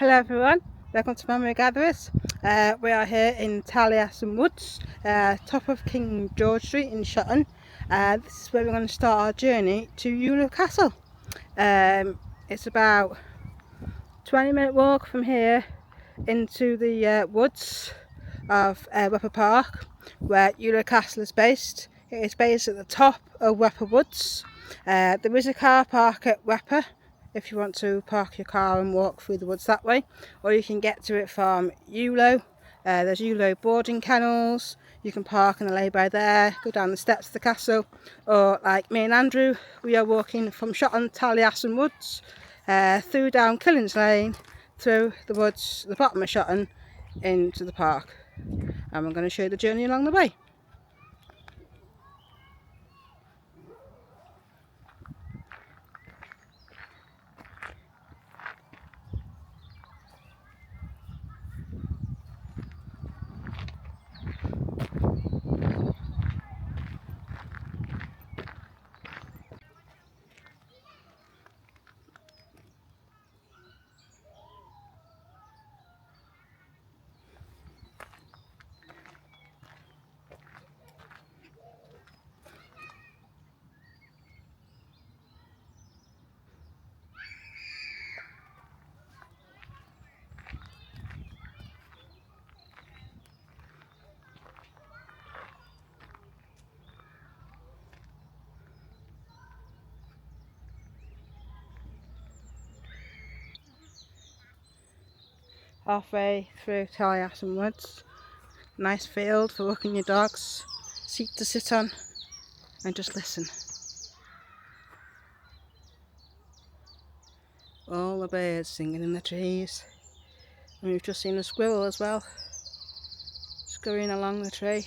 Hello everyone, welcome to Memory Gatherers. We are here in Taliesin Woods, top of King George Street in Shotton. This is where we're going to start our journey to Ewloe Castle. It's about 20-minute walk from here into the woods of Wepre Park, where Ewloe Castle is based. It is based at the top of Wepre Woods. There is a car park at Wepre if you want to park your car and walk through the woods that way, or you can get to it from Ewloe. There's Ewloe boarding kennels. You can park in the lay-by there, go down the steps of the castle, or like me and Andrew, we are walking from Shotton Taliesin Woods through down Killings Lane, through the woods, the bottom of Shotton, into the park. And I'm going to show you the journey along the way. Halfway through Taliesin Woods, nice field for walking your dogs, seat to sit on and just listen. All the birds singing in the trees, and we've just seen a squirrel as well, scurrying along the tree.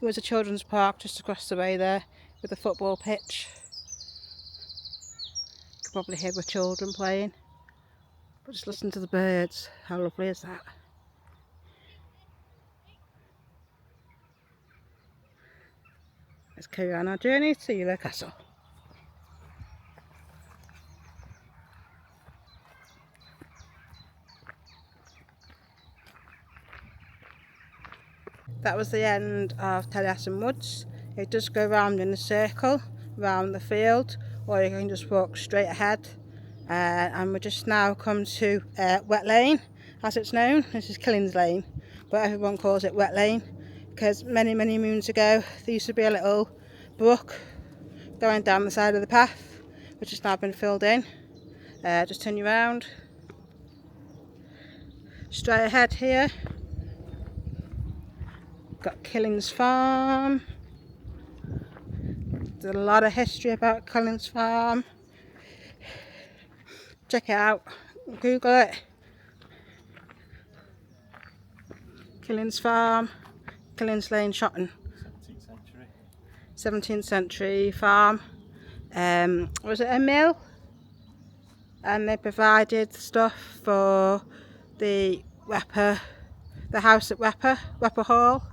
There was a children's park just across the way there with a football pitch. You can probably hear the children playing, but just listen to the birds. How lovely is that? Let's carry on our journey to Ewloe Castle. That was the end of Taliesin Woods. It does go round in a circle around the field, or you can just walk straight ahead. And we just now come to Wet Lane, as it's known. This is Killings Lane, but everyone calls it Wet Lane because many moons ago there used to be a little brook going down the side of the path, which has now been filled in. Just turn you around, straight ahead here. Got Killings Farm. There's a lot of history about Killings Farm. Check it out, Google it. Killings Farm, Killings Lane, Shotton. 17th century farm. Was it a mill? And they provided stuff for the Wepre, the house at Wepre Hall.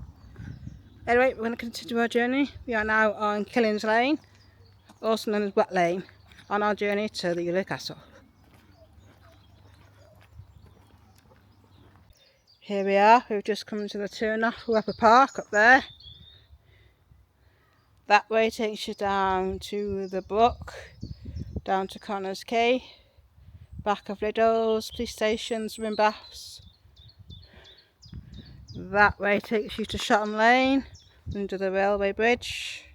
Anyway, we're going to continue our journey. We are now on Killings Lane, also known as Wet Lane, on our journey to the Ewloe Castle. Here we are, we've just come to the turn off Wepre Park up there. That way takes you down to the brook, down to Connors Quay, back of Lidl's, police stations, swim baths. That way takes you to Shotton Lane, under the railway bridge.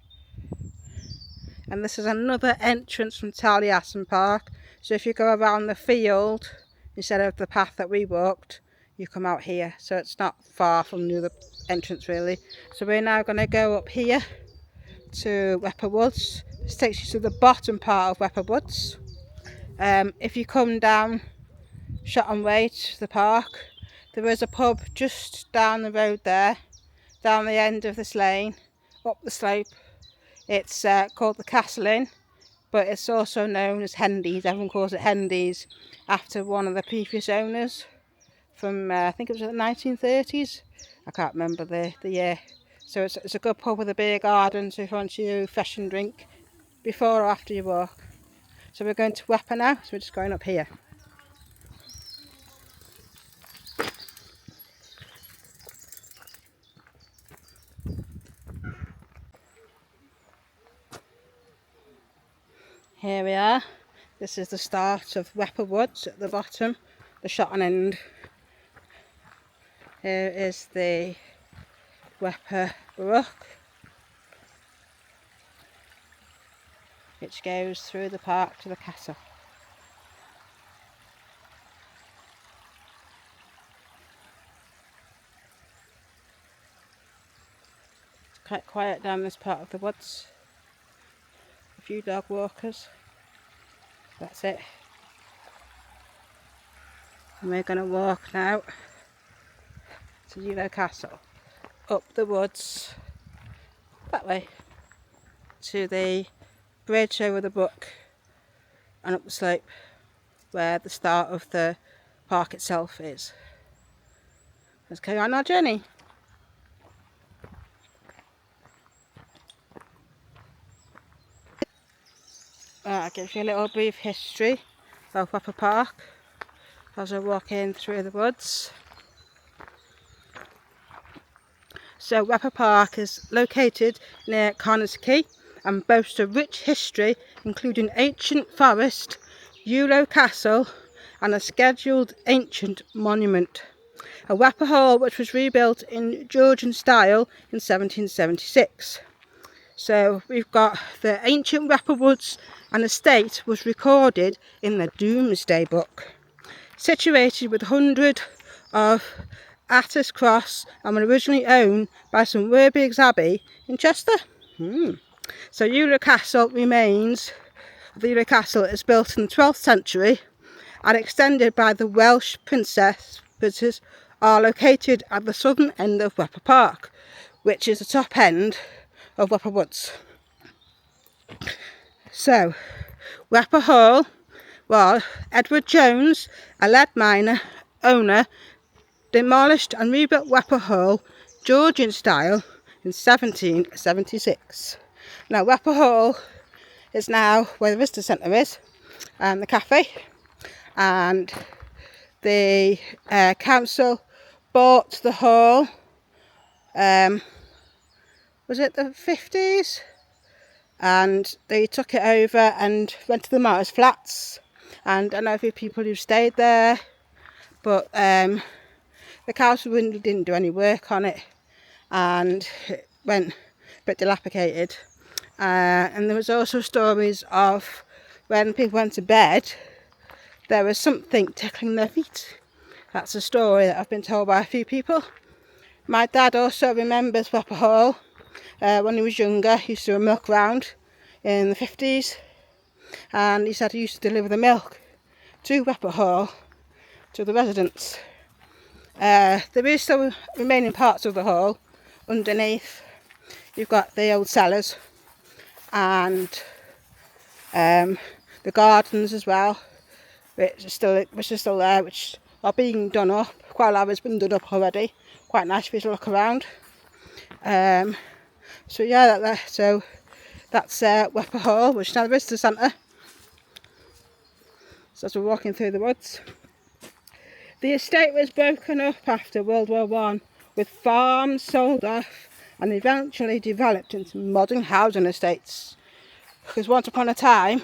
And this is another entrance from Taliesin Park. So if you go around the field, instead of the path that we walked, you come out here. So it's not far from the other entrance really. So we're now going to go up here to Wepre Woods. This takes you to the bottom part of Wepre Woods. If you come down Shotton Way to the park, there is a pub just down the road there, down the end of this lane, up the slope. It's called the Castle Inn, but it's also known as Hendy's. Everyone calls it Hendy's after one of the previous owners from, I think it was the 1930s. I can't remember the year. So it's a good pub with a beer garden, so if you want to fresh and drink before or after you walk. So we're going to Wepre now, so we're just going up here. Here we are. This is the start of Wepre Woods at the bottom, the shot end. Here is the Wepre Brook, which goes through the park to the castle. It's quite quiet down this part of the woods. A few dog walkers. That's it. And we're going to walk now to Ewloe Castle, up the woods, that way, to the bridge over the brook and up the slope where the start of the park itself is. Let's carry on our journey. I'll give you a little brief history of Wepre Park as I walk in through the woods. So Wepre Park is located near Carnes Quay and boasts a rich history including ancient forest, Ewloe Castle and a scheduled ancient monument. A Wepre Hall which was rebuilt in Georgian style in 1776. So we've got the ancient Wepre Woods and estate was recorded in the Domesday Book. Situated with 100 of Attis Cross and was originally owned by St Werburgh's Abbey in Chester. So Ewloe Castle remains. The Ewloe Castle is built in the 12th century and extended by the Welsh princes are located at the southern end of Wepre Park, which is the top end of Wepre Woods. So Wepre Hall, well, Edward Jones, a lead miner owner, demolished and rebuilt Wepre Hall Georgian style in 1776. Now Wepre Hall is now where the visitor centre is and the cafe, and the council bought the hall, was it the 50s? And they took it over and rented them out as flats, and I know a few people who stayed there, but the council really didn't do any work on it and it went a bit dilapidated. And there was also stories of when people went to bed there was something tickling their feet. That's a story that I've been told by a few people. My dad also remembers Wepre Hall. When he was younger, he used to milk round in the 50s, and he said he used to deliver the milk to Wepre Hall to the residents. There is still remaining parts of the hall underneath. You've got the old cellars and the gardens as well, which are still there, which are being done up. Quite a lot has been done up already. Quite nice for you to look around. So yeah, that's Wepre Hall, which is now the visitor centre. So as we're walking through the woods. The estate was broken up after World War I, with farms sold off and eventually developed into modern housing estates. Because once upon a time,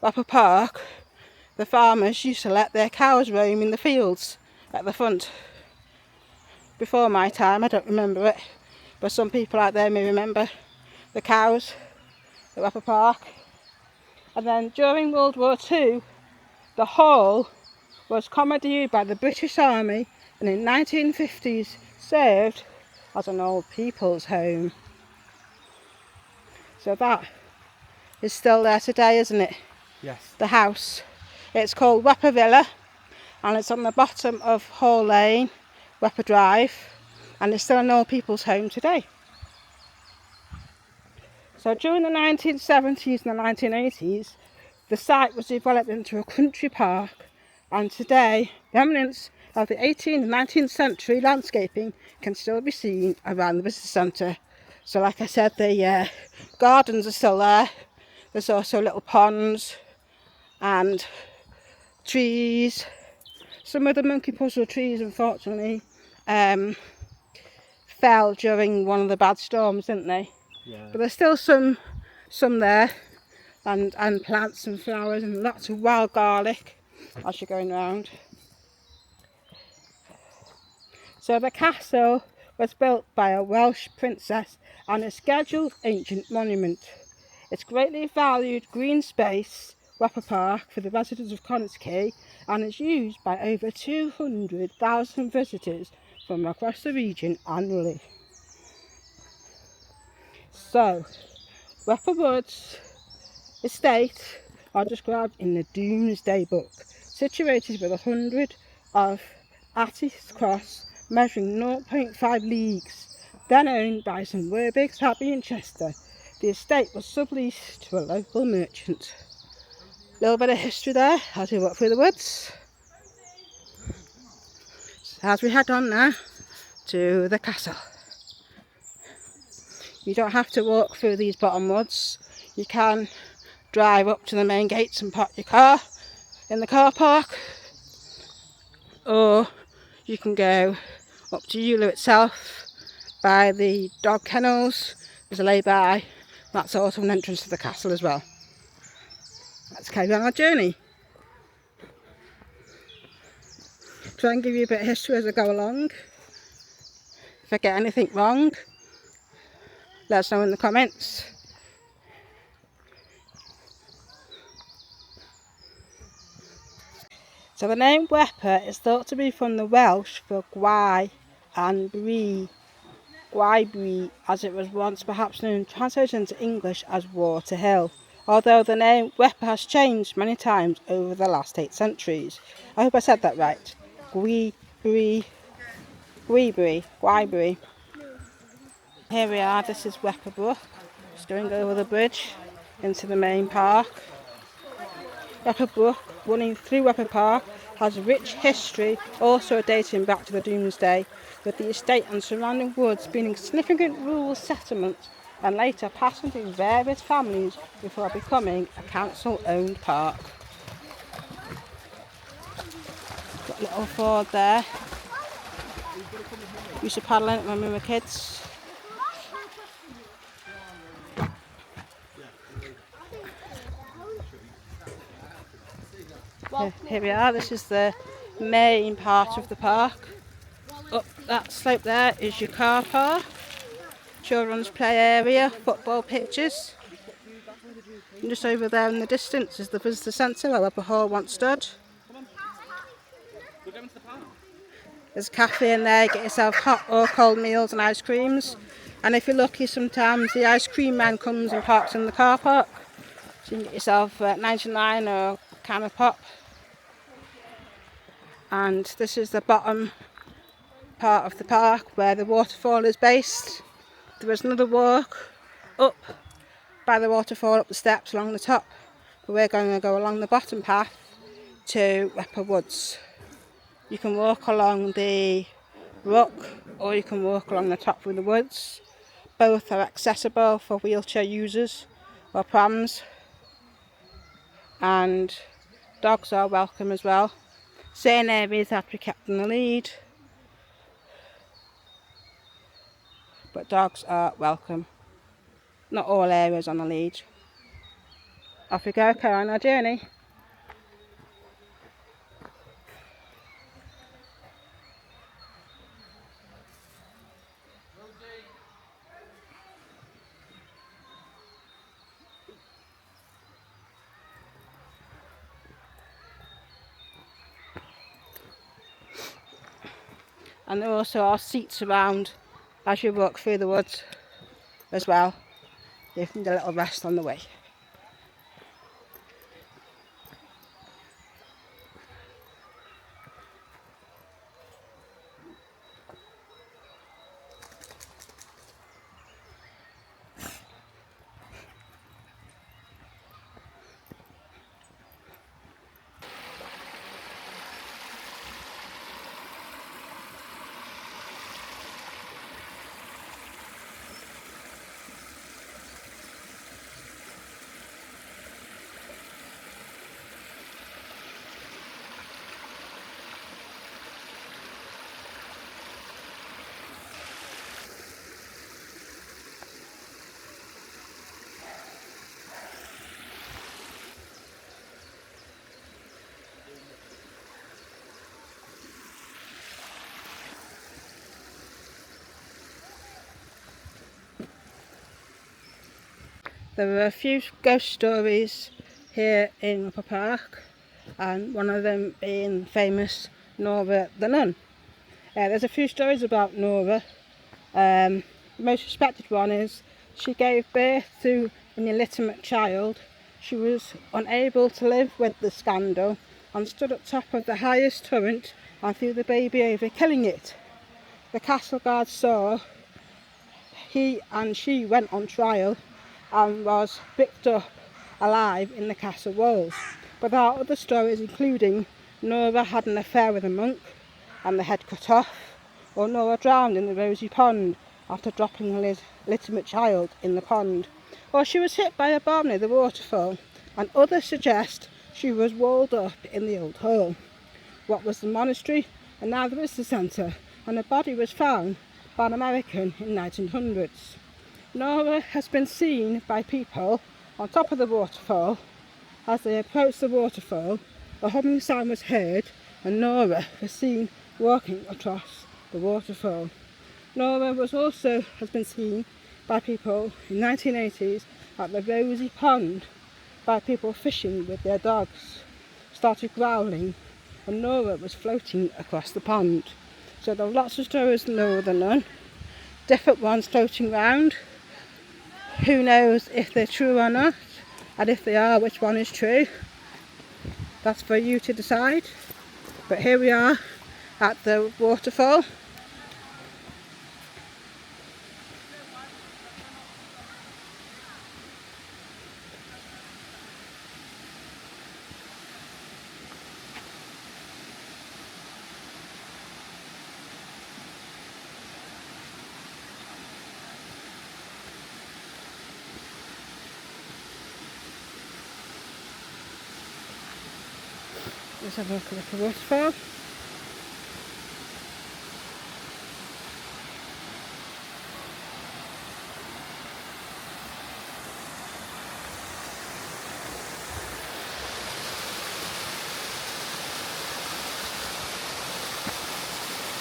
Wepre Park, the farmers used to let their cows roam in the fields at the front. Before my time, I don't remember it, but some people out there may remember the cows at Wepre Park. And then during World War II, the hall was commandeered by the British Army and in 1950s served as an old people's home. So that is still there today, isn't it? Yes. The house. It's called Wepre Villa and it's on the bottom of Hall Lane, Wepre Drive, and it's still an old people's home today. So during the 1970s and the 1980s, the site was developed into a country park, and today the remnants of the 18th and 19th century landscaping can still be seen around the visitor centre. So like I said, the gardens are still there. There's also little ponds and trees. Some of the monkey puzzle trees, unfortunately, fell during one of the bad storms, didn't they? Yeah. But there's still some there, and plants and flowers and lots of wild garlic as you're going round. So the castle was built by a Welsh princess and a scheduled ancient monument. It's greatly valued green space, Wepre Park, for the residents of Connaught Quay, and is used by over 200,000 visitors from across the region annually. So, Wepre Woods Estate are described in the Domesday Book, situated with 100 of Attis Cross, measuring 0.5 leagues, then owned by some Werbigs, Abbey and Chester. The estate was subleased to a local merchant. A little bit of history there as we walk through the woods. So as we head on now to the castle. You don't have to walk through these bottom woods. You can drive up to the main gates and park your car in the car park, or you can go up to Ewloe itself by the dog kennels. There's a lay-by. That's also an entrance to the castle as well. Let's carry on our journey. Try and give you a bit of history as I go along. If I get anything wrong, let us know in the comments. So the name Wepre is thought to be from the Welsh for Gwy and Bree, Gwybree, as it was once perhaps known, translated into English as Water Hill, although the name Wepre has changed many times over the last 8 centuries. I hope I said that right. Gwybree. Here we are, this is Wepre Brook, just going over the bridge into the main park. Wepre Brook, running through Wepre Park, has a rich history, also dating back to the Domesday, with the estate and surrounding woods being a significant rural settlement and later passing through various families before becoming a council-owned park. Got a little ford there. Used to paddle in it when we were kids. Here we are, this is the main part of the park. Up that slope there is your car park, children's play area, football pitches. And just over there in the distance is the visitor centre where Wepre Hall once stood. There's a cafe in there, get yourself hot or cold meals and ice creams. And if you're lucky, sometimes the ice cream man comes and parks in the car park. So you can get yourself 99 or a can of pop. And this is the bottom part of the park where the waterfall is based. There is another walk up by the waterfall, up the steps along the top. But we're going to go along the bottom path to Wepre Woods. You can walk along the rock or you can walk along the top through the woods. Both are accessible for wheelchair users or prams, and dogs are welcome as well. Certain areas have to be kept in the lead, but dogs are welcome. Not all areas on the lead. Off we go, carry on our journey. And there also are seats around as you walk through the woods as well. You can get a little rest on the way. There are a few ghost stories here in Wepre Park, and one of them being famous Nora the Nun. There's a few stories about Nora. The most respected one is she gave birth to an illegitimate child. She was unable to live with the scandal and stood at top of the highest turret and threw the baby over, killing it. The castle guard saw he and she went on trial and was picked up alive in the castle walls. But there are other stories, including Nora had an affair with a monk and the head cut off, or Nora drowned in the rosy pond after dropping a legitimate child in the pond, or she was hit by a bomb near the waterfall, and others suggest she was walled up in the old hall, what was the monastery and now the visitor centre, and her body was found by an American in 1900s. Nora has been seen by people on top of the waterfall. As they approached the waterfall, a humming sound was heard and Nora was seen walking across the waterfall. Nora has been seen by people in 1980s at the Rosy Pond by people fishing with their dogs, started growling, and Nora was floating across the pond. So there are lots of stories of Nora the Nun, different ones floating around. Who knows if they're true or not, and if they are, which one is true? That's for you to decide. But here we are at the waterfall. Let's have a look at the waterfall.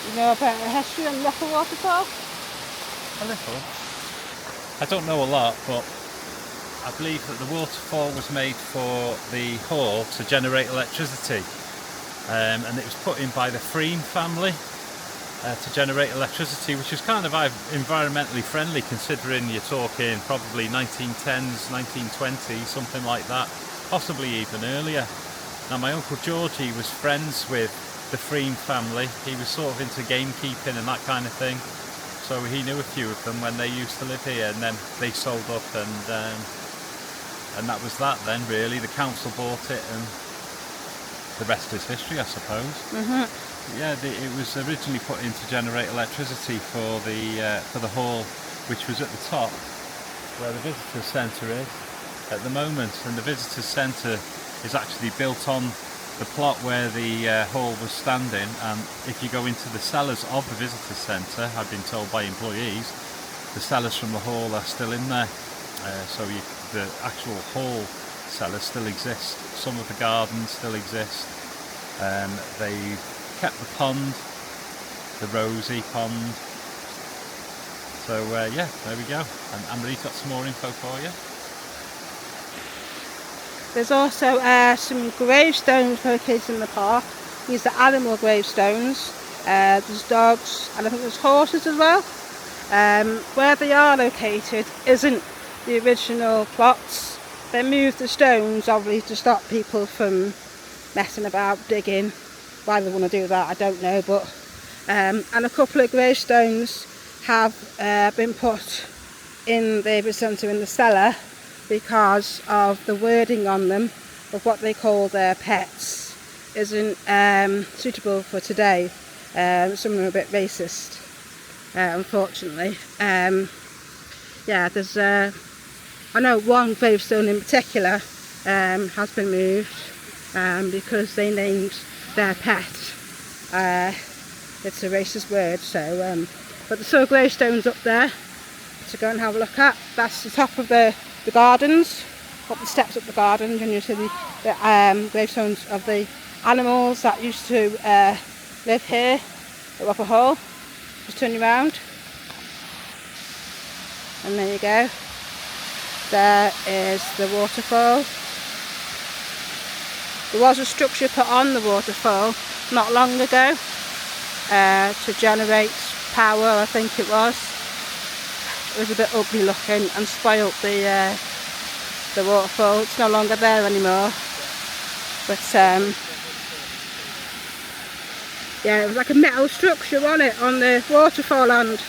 You know about the history on Wepre waterfall? A little. I don't know a lot, but I believe that the waterfall was made for the hall to generate electricity, and it was put in by the Freem family to generate electricity, which is kind of environmentally friendly, considering you're talking probably 1910s, 1920s, something like that, possibly even earlier. Now, my Uncle Georgie was friends with the Freem family. He was sort of into gamekeeping and that kind of thing, so he knew a few of them when they used to live here, and then they sold up, and that was that then, really. The council bought it and the rest is history, I suppose. Yeah, it was originally put in to generate electricity for the hall, which was at the top where the visitor centre is at the moment, and the visitor centre is actually built on the plot where the hall was standing. And if you go into the cellars of the visitor centre, I've been told by employees, the cellars from the hall are still in there, so the actual hall cellars still exist. Some of the gardens still exist. They kept the pond, the Rosy Pond. So yeah, there we go. And Anne-Marie's got some more info for you. There's also some gravestones located in the park. These are animal gravestones. There's dogs, and I think there's horses as well. Where they are located isn't the original plots. They moved the stones obviously to stop people from messing about, digging. Why they want to do that, I don't know. But and a couple of gravestones have been put in the visitor centre in the cellar because of the wording on them of what they call their pets isn't suitable for today. Some of them are a bit racist, unfortunately. Yeah, there's I know one gravestone in particular has been moved because they named their pet. It's a racist word, so but there's still gravestones up there to go and have a look at. That's the top of the gardens, up the steps up the gardens, and you see the gravestones of the animals that used to live here at Wepre Hall. Just turn you around, and there you go. There is the waterfall. There was a structure put on the waterfall not long ago to generate power, I think it was. It was a bit ugly looking and spoilt the waterfall. It's no longer there anymore. But yeah, it was like a metal structure on it, on the waterfall land.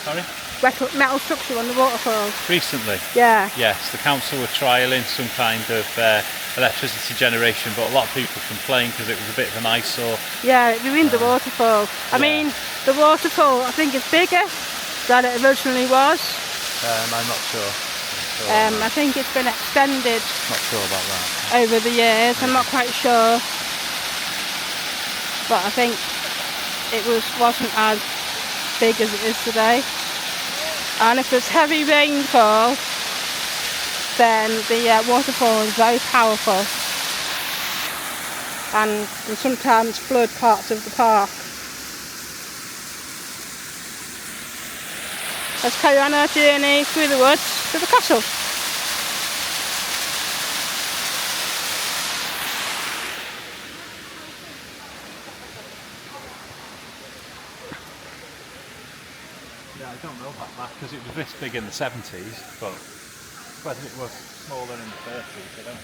Sorry? Metal structure on the waterfall. Recently? Yeah. Yes, the council were trialling some kind of electricity generation, but a lot of people complained because it was a bit of an eyesore. Yeah, it ruined the waterfall. I mean, the waterfall, I think, is bigger than it originally was. I'm not sure. I think it's been extended. Not sure about that. Over the years, I'm not quite sure. But I think it wasn't as big as it is today. And if there's heavy rainfall, then the waterfall is very powerful and can sometimes flood parts of the park. Let's carry on our journey through the woods to the castle. Yeah, I don't know about that because it was this big in the 70s, but whether it was smaller in the 30s, I don't know.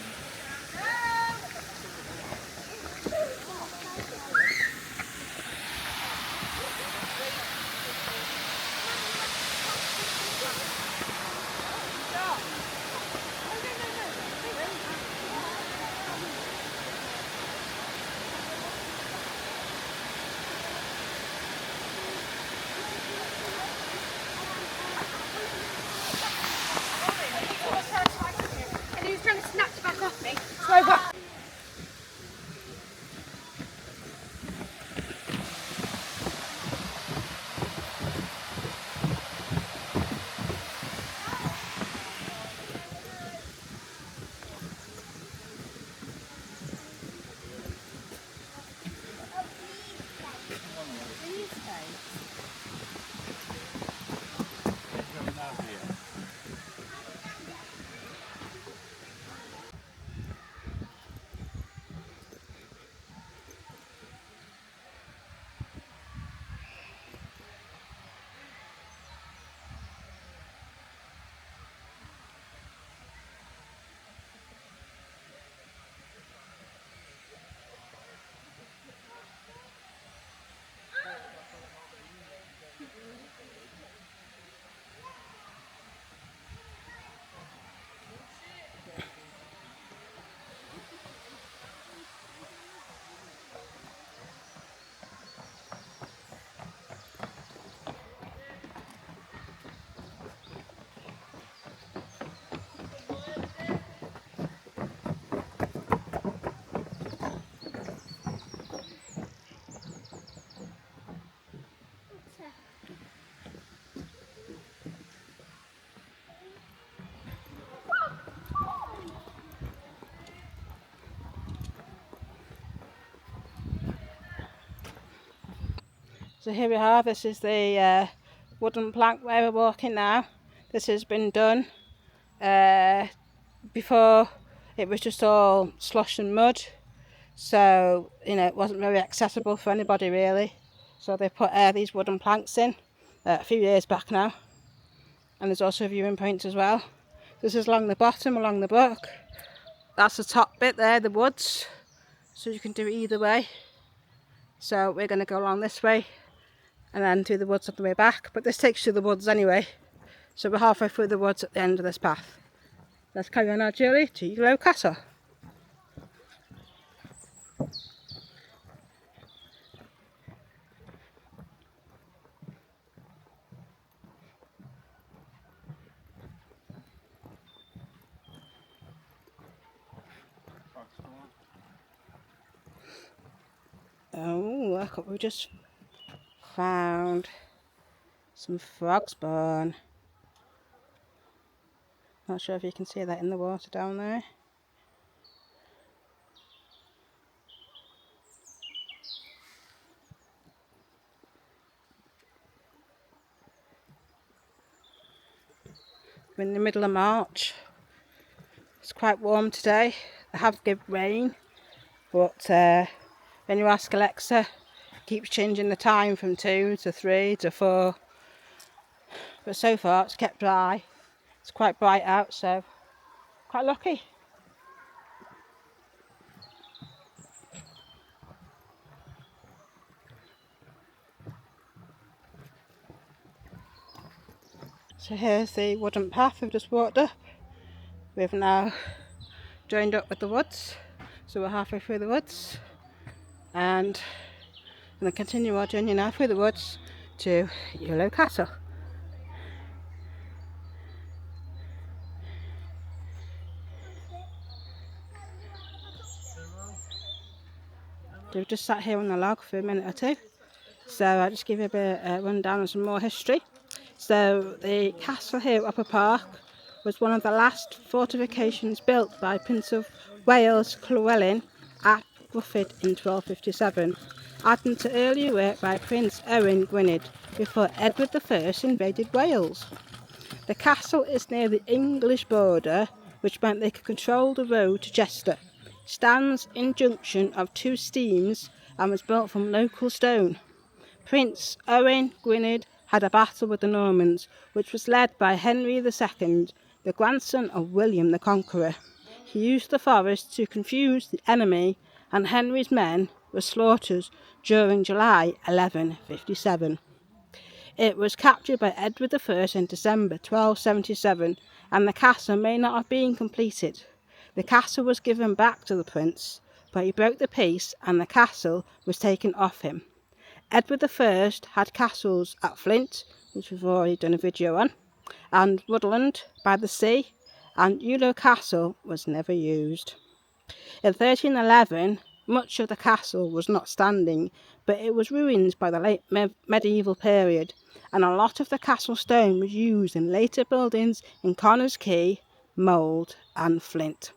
So here we are, this is the wooden plank where we're walking now. This has been done. Before it was just all slush and mud, so it wasn't very accessible for anybody really. So they put these wooden planks in a few years back now, and there's also viewing points as well. This is along the bottom, along the brook. That's the top bit there, the woods, so you can do it either way. So we're going to go along this way and then do the woods on the way back, but this takes you to the woods anyway, so we're halfway through the woods at the end of this path. Let's carry on our journey to Ewloe Castle. Oh, look what we just found. Some frog spawn. Not sure if you can see that in the water down there. We're in the middle of March. quite warm today. They have given rain, but when you ask Alexa, it keeps changing the time from 2 to 3 to 4. But so far it's kept dry. It's quite bright out, so quite lucky. So here's the wooden path we've just walked up. We've now joined up with the woods, so we're halfway through the woods, and I'm going to continue our journey now through the woods to Ewloe Castle. So we've just sat here on the log for a minute or two, so I'll just give you a bit of a rundown of some more history. So the castle here at Wepre Park was one of the last fortifications built by Prince of Wales Llywelyn at Gruffydd in 1257, adding to earlier work by Prince Owen Gwynedd before Edward I invaded Wales. The castle is near the English border, which meant they could control the road to Chester. It stands in junction of two streams and was built from local stone. Prince Owen Gwynedd had a battle with the Normans, which was led by Henry II, the grandson of William the Conqueror. He used the forest to confuse the enemy, and Henry's men were slaughtered during July 1157. It was captured by Edward I in December 1277, and the castle may not have been completed. The castle was given back to the prince, but he broke the peace and the castle was taken off him. Edward I had castles at Flint, which we've already done a video on, and Woodland by the sea, and Ewloe Castle was never used. In 1311, much of the castle was not standing, but it was ruined by the late medieval period, and a lot of the castle stone was used in later buildings in Connors Quay, Mould and Flint.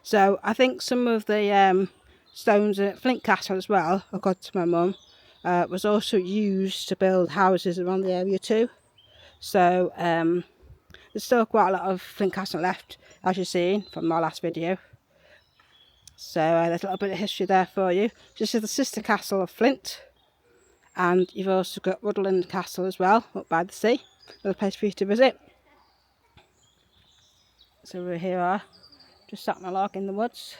So I think some of the stones at Flint Castle as well, according to my mum, was also used to build houses around the area too. So there's still quite a lot of Flint Castle left, as you've seen from my last video. So there's a little bit of history there for you. This is the sister castle of Flint, and you've also got Woodland Castle as well, up by the sea. Another place for you to visit. So we're here, just sat on a log in the woods.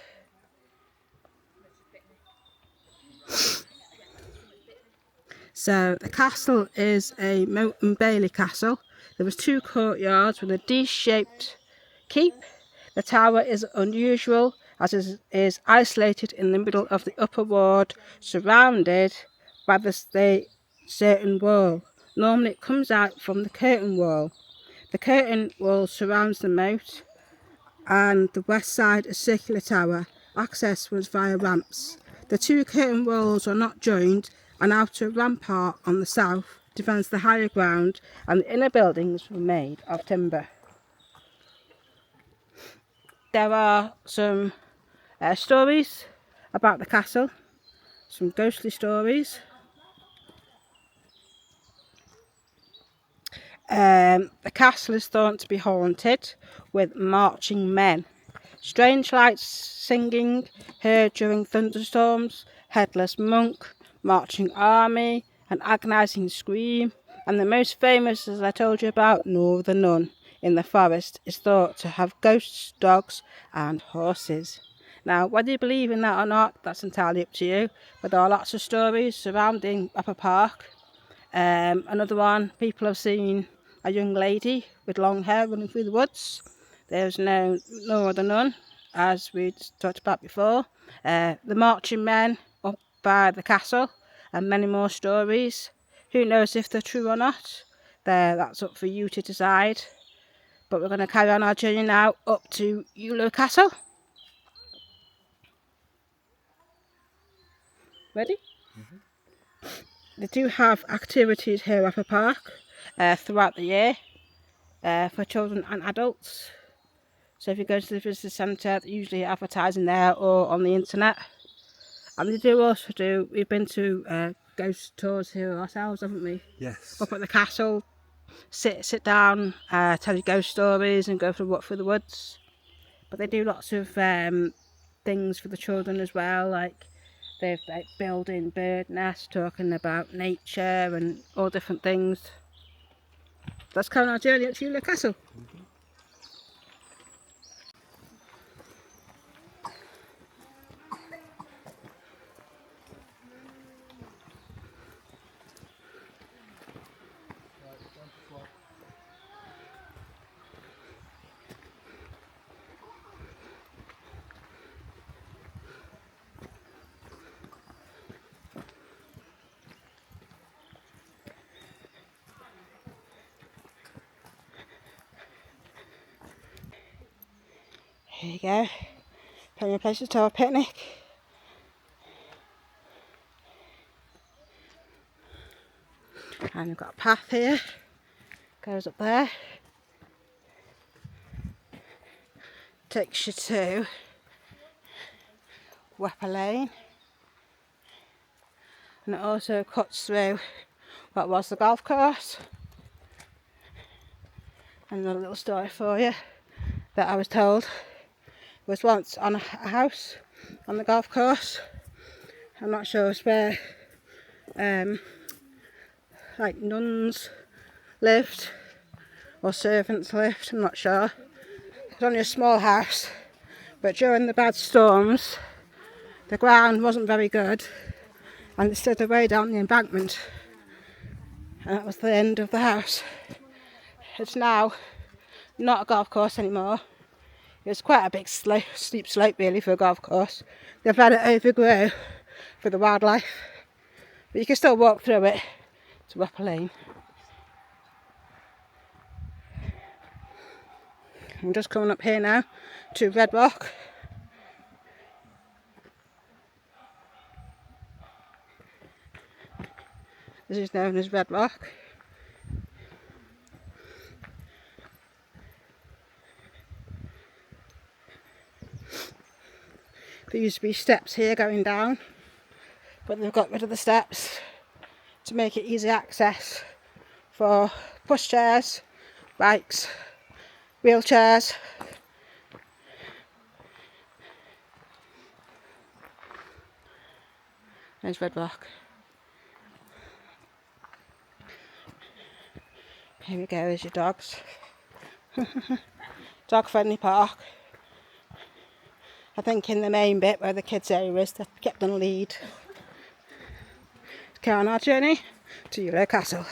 So the castle is a moat and bailey castle. There was two courtyards with a D-shaped keep. The tower is unusual as it is isolated in the middle of the upper ward, surrounded by the certain wall. Normally it comes out from the curtain wall. The curtain wall surrounds the moat, and the west side is circular tower. Access was via ramps. The two curtain walls are not joined. An outer rampart on the south defends the higher ground, and the inner buildings were made of timber. There are some stories about the castle, some ghostly stories. The castle is thought to be haunted with marching men. Strange lights singing heard during thunderstorms, headless monk, marching army, an agonising scream, and the most famous, as I told you about, Nor the Nun in the forest, is thought to have ghosts, dogs and horses. Now, whether you believe in that or not, that's entirely up to you, but there are lots of stories surrounding Wepre Park. Another one, people have seen a young lady with long hair running through the woods. There's no Nor the Nun, as we talked about before. The marching men up by the castle, and many more stories. Who knows if they're true or not? That's up for you to decide. But we're going to carry on our journey now up to Ewloe Castle. Ready? Mm-hmm. They do have activities here at Wepre Park throughout the year for children and adults. So if you go to the visitor centre, they're usually advertising there or on the internet. And they do also do, we've been to ghost tours here ourselves, haven't we? Yes. Up at the castle, sit down, tell you ghost stories and go for a walk through the woods. but they do lots of things for the children as well, like they've like building bird nests, talking about nature and all different things. Let's go on our journey up to Ewloe Castle. Here you go, plenty of places to have a picnic. And we've got a path here, goes up there, takes you to Wepre Lane, and it also cuts through what was the golf course. And a little story for you that I was told was once on a house on the golf course. I'm not sure it's where like nuns lived or servants lived, I'm not sure. It's only a small house, but during the bad storms the ground wasn't very good and it stood away down the embankment, and that was the end of the house. It's now not a golf course anymore. It's quite a big steep slope really for a golf course. They've let it overgrow for the wildlife, but you can still walk through it to Wepre Lane. I'm just coming up here now to Red Rock. This is known as Red Rock. There used to be steps here going down, but they've got rid of the steps to make it easy access for pushchairs, bikes, wheelchairs. There's Red Rock. Here we go, there's your dogs. Dog friendly park. I think in the main bit where the kids area is, they've kept on lead. Let's go on our journey to Ewloe Castle.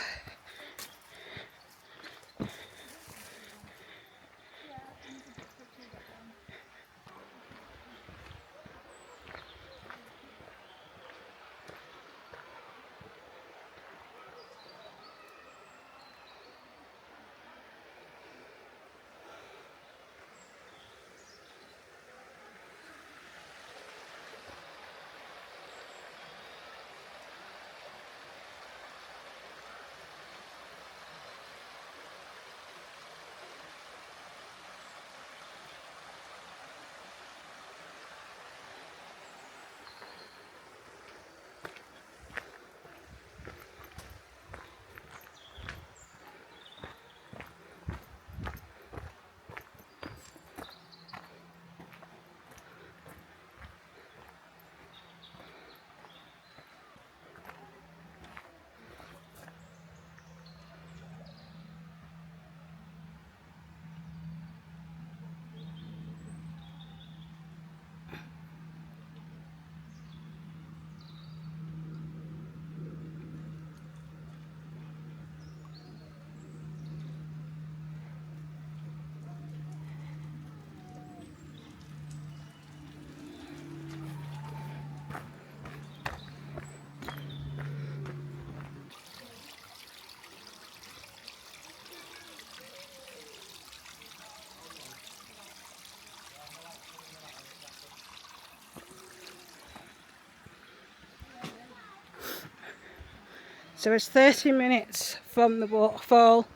So it's 30 minutes from the waterfall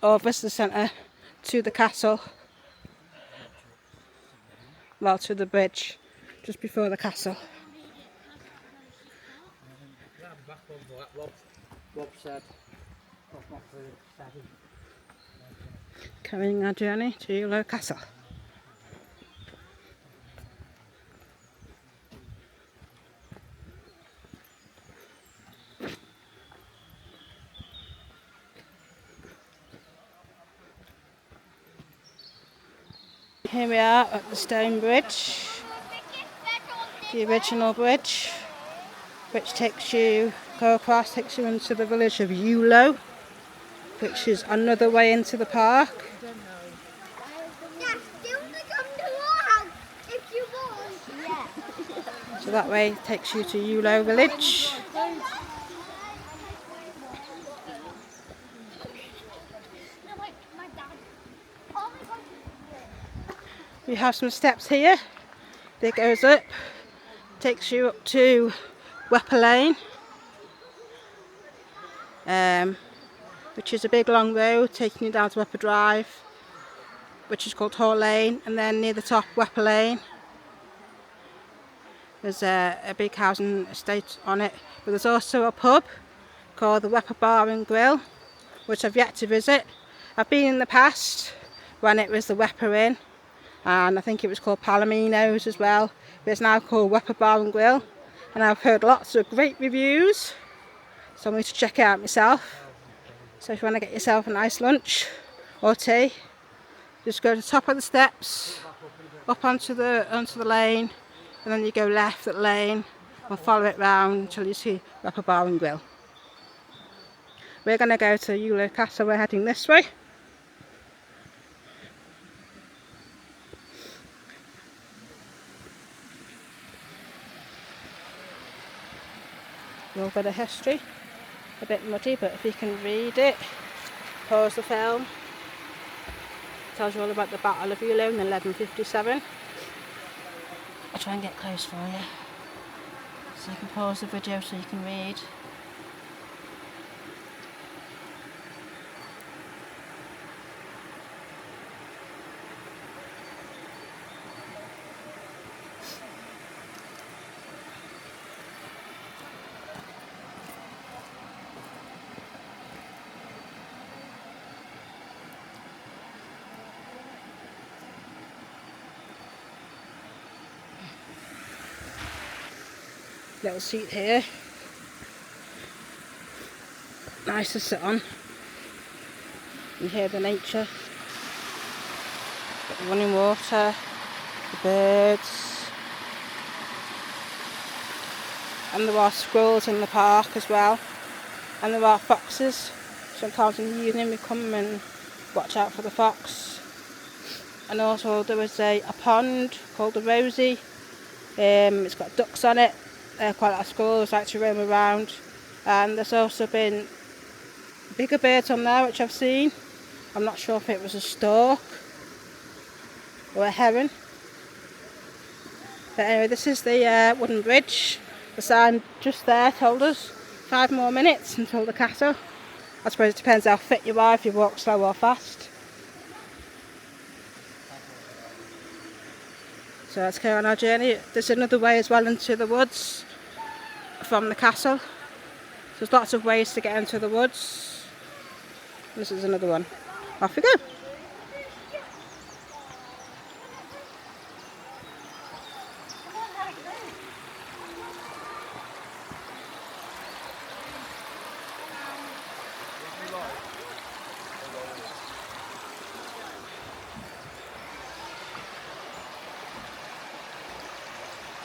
or visitor centre to the castle. Well, to the bridge just before the castle. Carrying our journey to Ewloe Castle. here we are at the stone bridge, the original bridge, which takes you into the village of Ewloe, which is another way into the park. So that way takes you to Ewloe village. We have some steps here that goes up, takes you up to Wepre Lane, which is a big long road taking you down to Wepre Drive, which is called Hall Lane, and then near the top Wepre Lane there's a big housing estate on it, but there's also a pub called the Wepre Bar and Grill, which I've yet to visit. I've been in the past when it was the Wepre Inn, and I think it was called Palomino's as well, but it's now called Wepre Bar and Grill, and I've heard lots of great reviews, so I'm going to check it out myself. So if you want to get yourself a nice lunch or tea, just go to the top of the steps, up onto the lane, and then you go left at the lane and follow it round until you see Wepre Bar and Grill. We're going to go to Ewloe Castle, we're heading this way. A little bit of history, a bit muddy, but if you can read it, pause the film. It tells you all about the Battle of Ewloe in 1157. I'll try and get close for you, so you can pause the video so you can read. Little seat here, nice to sit on. You hear the nature, got the running water, the birds, and there are squirrels in the park as well, and there are foxes. Sometimes in the evening we come and watch out for the fox. And also there was a pond called the Rosie. It's got ducks on it. Quite a lot of squirrels like to roam around, and there's also been bigger birds on there which I've seen. I'm not sure if it was a stork or a heron, but anyway, this is the wooden bridge. The sign just there told us 5 more minutes until the castle. I suppose it depends how fit you are, if you walk slow or fast. So let's go on our journey. There's another way as well into the woods from the castle. There's lots of ways to get into the woods. This is another one. Off we go.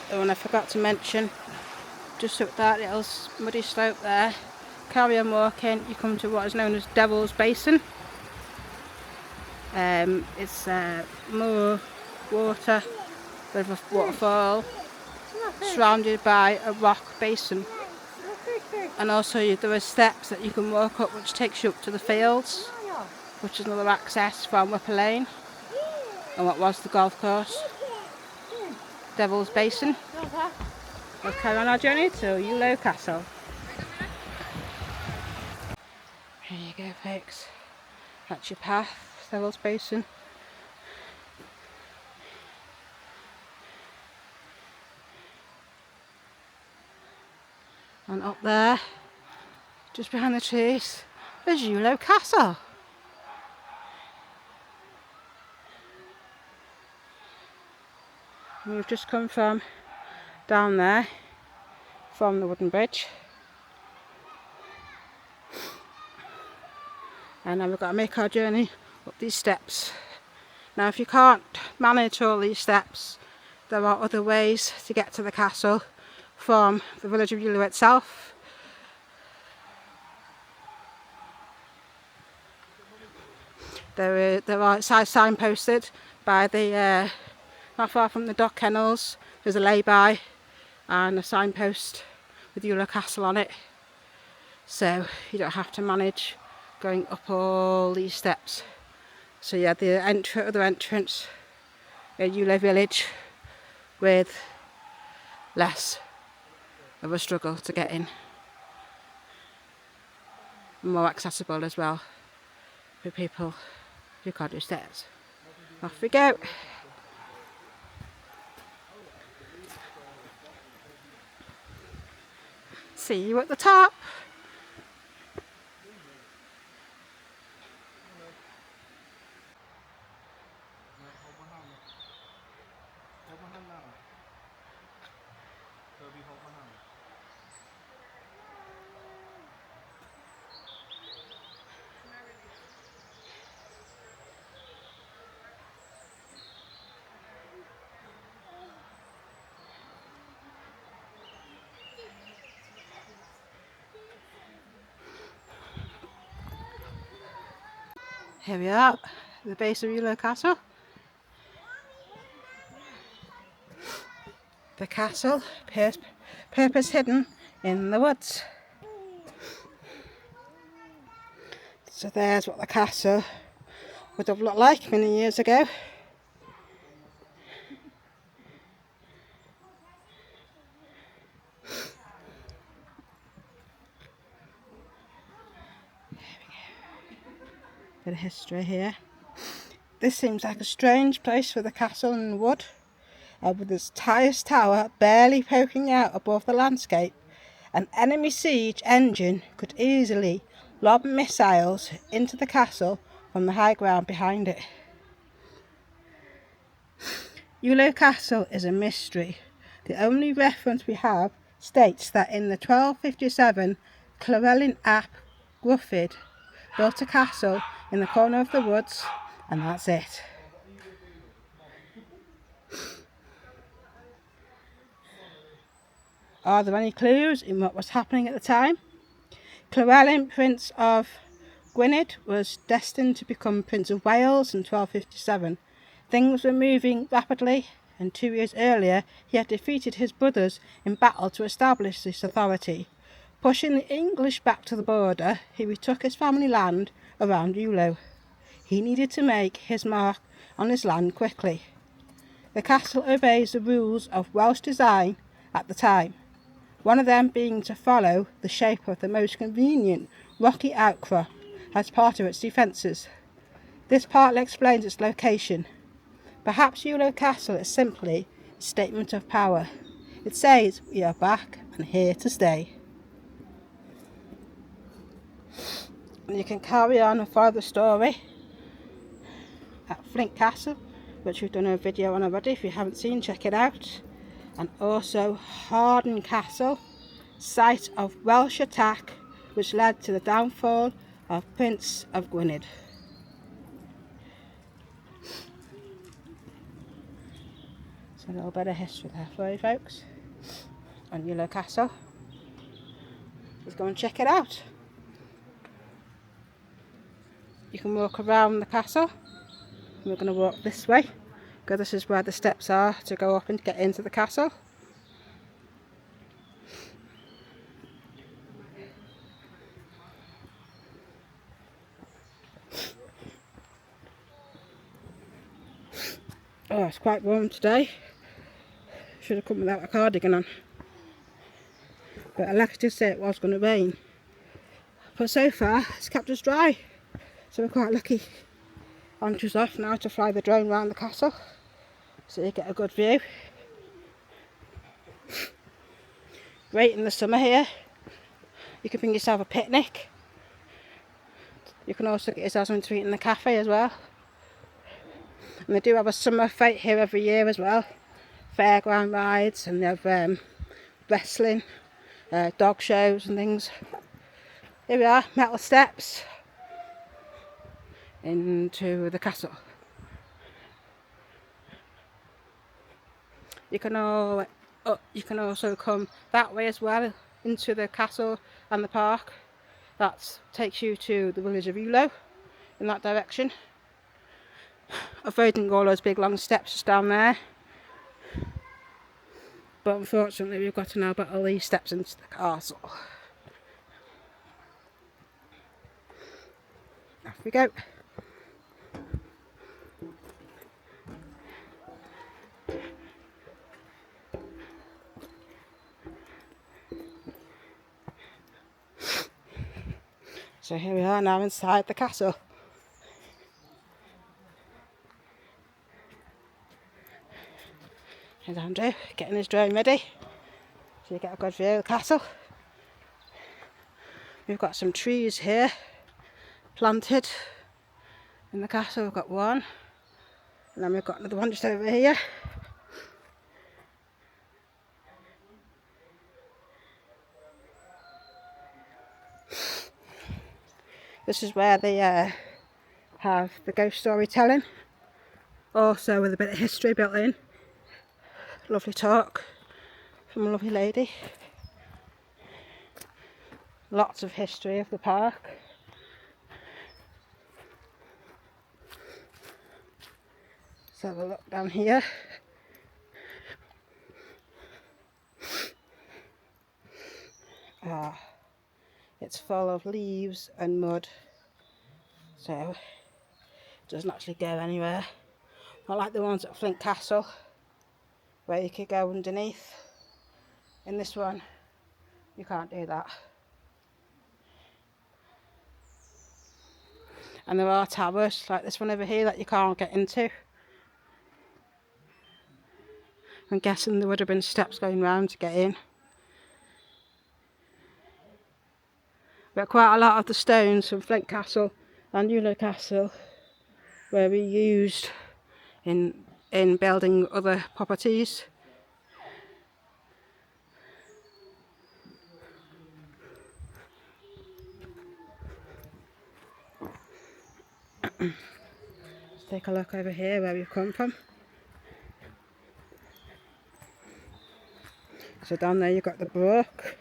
Oh, and I forgot to mention, just up that little muddy slope there, carry on walking, you come to what is known as Devil's Basin. It's more water, bit of a waterfall, surrounded by a rock basin. And also there are steps that you can walk up which takes you up to the fields, which is another access from Wepre Lane and what was the golf course. Devil's Basin. Let's carry on our journey to Ewloe Castle. Here you go, folks. That's your path, Devil's Basin. And up there, just behind the trees, is Ewloe Castle. And we've just come from down there, from the wooden bridge. And now we've got to make our journey up these steps Now if you can't manage all these steps, there are other ways to get to the castle from the village of Ewloe itself. It's signposted by the, not far from the dock kennels, there's a lay-by and a signpost with Ewloe Castle on it. So you don't have to manage going up all these steps. So yeah, the other entrance at Ewloe village with less of a struggle to get in. More accessible as well for people who can't do stairs. Off we go. See you at the top. Here we are, the base of Ewloe Castle. The castle, purpose hidden in the woods. So there's what the castle would have looked like many years ago. Bit of history here. This seems like a strange place for the castle in the wood, with its highest tower barely poking out above the landscape. An enemy siege engine could easily lob missiles into the castle from the high ground behind it. Ewloe Castle is a mystery. The only reference we have states that in the 1257 Llewellyn ap Gruffydd built a castle in the corner of the woods, and that's it. Are there any clues in what was happening at the time? Llewellyn, Prince of Gwynedd, was destined to become Prince of Wales in 1257. Things were moving rapidly, and 2 years earlier he had defeated his brothers in battle to establish this authority. Pushing the English back to the border, he retook his family land around Ewloe. He needed to make his mark on his land quickly. The castle obeys the rules of Welsh design at the time, one of them being to follow the shape of the most convenient rocky outcrop as part of its defences. This partly explains its location. Perhaps Ewloe Castle is simply a statement of power. It says we are back and here to stay. And you can carry on and follow the story at Flint Castle, which we've done a video on already. If you haven't seen, check it out. And also Harden Castle, site of Welsh attack which led to the downfall of Prince of Gwynedd. So a little bit of history there for you folks on Ewloe Castle. Let's go and check it out. You can walk around the castle. We're going to walk this way, because this is where the steps are to go up and get into the castle. Oh, it's quite warm today. Should have come without a cardigan on. But like I did say, it was going to rain. But so far, it's kept us dry. So we're quite lucky. Launch off now to fly the drone around the castle, so you get a good view. Great in the summer here. You can bring yourself a picnic. You can also get yourself something to eat in the cafe as well. And they do have a summer fete here every year as well. Fairground rides, and they have wrestling, dog shows and things. Here we are, metal steps into the castle. You can you can also come that way as well into the castle and the park. That takes you to the village of Ewloe in that direction. Avoiding all those big long steps down there. But unfortunately we've got to now battle these steps into the castle. Off we go. So here we are now inside the castle. Here's Andrew getting his drone ready so you get a good view of the castle. We've got some trees here planted in the castle. We've got one, and then we've got another one just over here. This is where they have the ghost storytelling, also with a bit of history built in. Lovely talk from a lovely lady. Lots of history of the park. Let's have a look down here. It's full of leaves and mud, so it doesn't actually go anywhere. Not like the ones at Flint Castle, where you could go underneath. In this one, you can't do that. And there are towers, like this one over here, that you can't get into. I'm guessing there would have been steps going round to get in. But quite a lot of the stones from Flint Castle and Ewloe Castle were reused in building other properties. Let's take a look over here where we've come from. So down there you've got the brook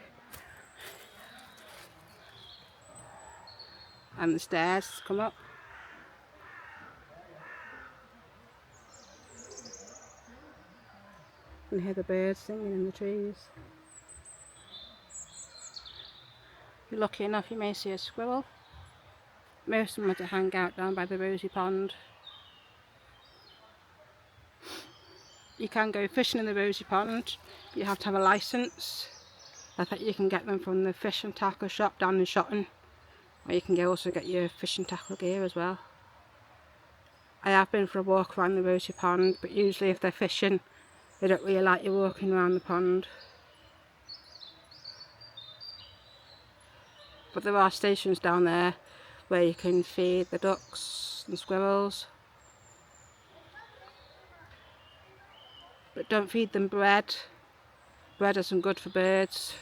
and the stairs to come up. You can hear the birds singing in the trees. If you're lucky enough, you may see a squirrel. Most of them are to hang out down by the rosy pond. You can go fishing in the rosy pond. You have to have a licence. I think you can get them from the fish and tackle shop down in Shotton. Or you can also get your fish and tackle gear as well. I have been for a walk around the rosy pond, but usually if they're fishing, they don't really like you walking around the pond. But there are stations down there where you can feed the ducks and squirrels. But don't feed them bread. Bread isn't good for birds.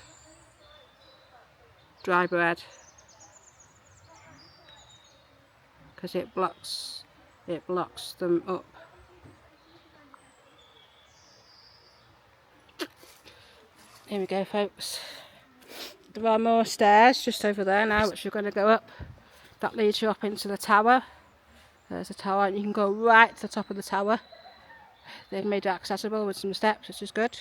Dry bread. Because it blocks them up. Here we go, folks. There are more stairs just over there now which you're going to go up. That leads you up into the tower. There's a tower and you can go right to the top of the tower. They've made it accessible with some steps, which is good.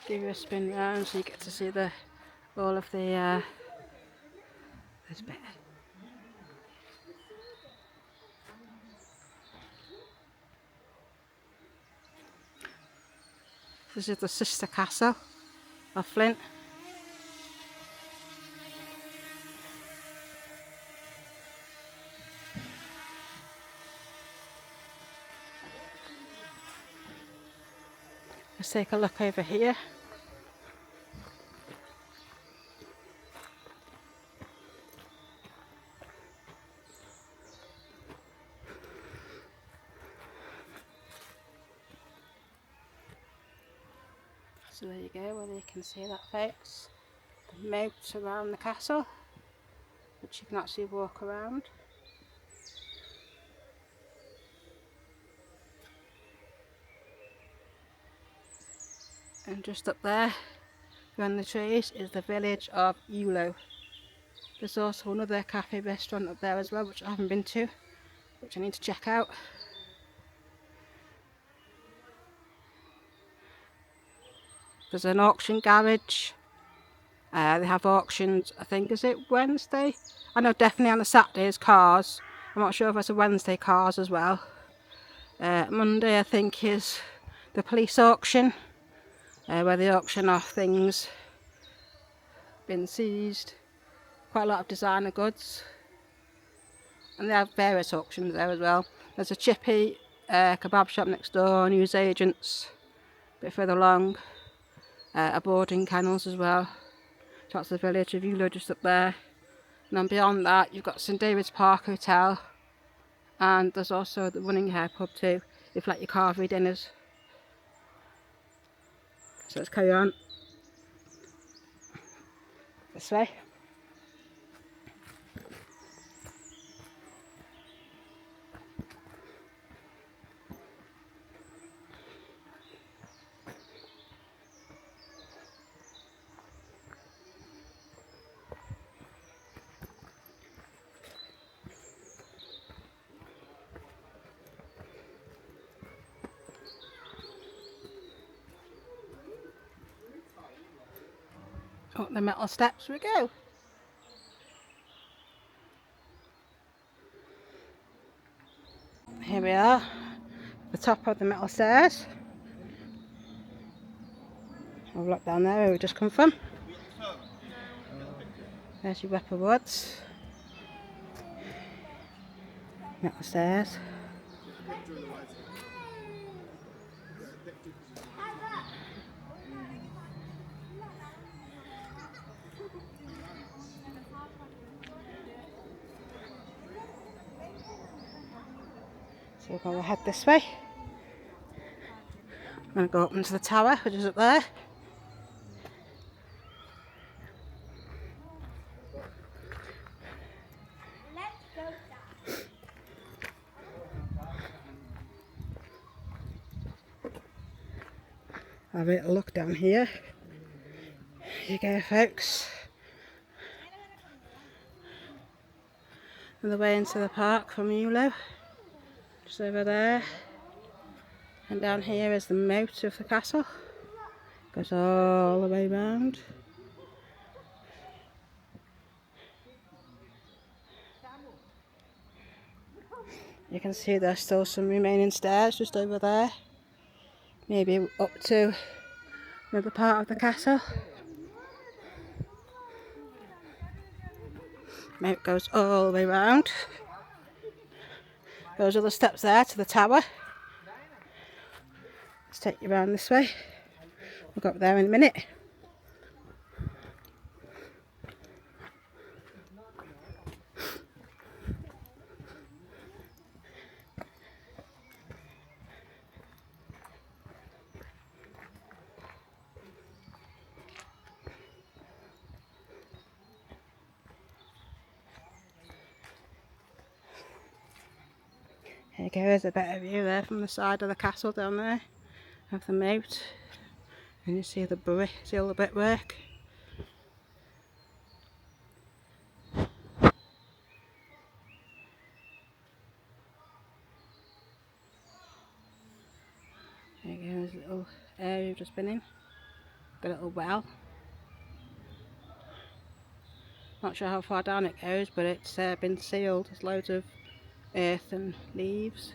Give you a spin round so you get to see all of the this bit. This is the sister castle of Flint. Let's take a look over here. So there you go, whether you can see that folks. The moat around the castle, which you can actually walk around. And just up there, behind the trees, is the village of Ewloe. There's also another cafe restaurant up there as well, which I haven't been to, which I need to check out. There's an auction garage. They have auctions, I think, is it Wednesday? I know definitely on the Saturdays cars. I'm not sure if it's a Wednesday cars as well. Monday I think is the police auction, where they auction off things been seized. Quite a lot of designer goods. And they have various auctions there as well. There's a chippy kebab shop next door, newsagents a bit further along, a boarding kennels as well. So that's the village of Ewloe just up there. And then beyond that you've got St David's Park Hotel, and there's also the Running Hare pub too, if you like your carvery dinners. So let's carry on this way. Up the metal steps we go. Here we are, the top of the metal stairs. I'll look down there where we just come from. There's your Wepre Woods. Metal stairs. So we're going to head this way. I'm going to go up into the tower, which is up there. Have a little look down here. Here you go folks. On the way into the park from Ewloe. Just over there. And down here is the moat of the castle. Goes all the way round. You can see there's still some remaining stairs just over there. Maybe up to another part of the castle. Moat goes all the way round. Those are the steps there to the tower. Let's take you around this way. We'll go up there in a minute. Here you go, there's a better view there from the side of the castle down there, of the moat. And you see the brick, see all the brickwork. There you go, there's a little area we've just been in. Got a little well. Not sure how far down it goes, but it's been sealed. There's loads of earth and leaves.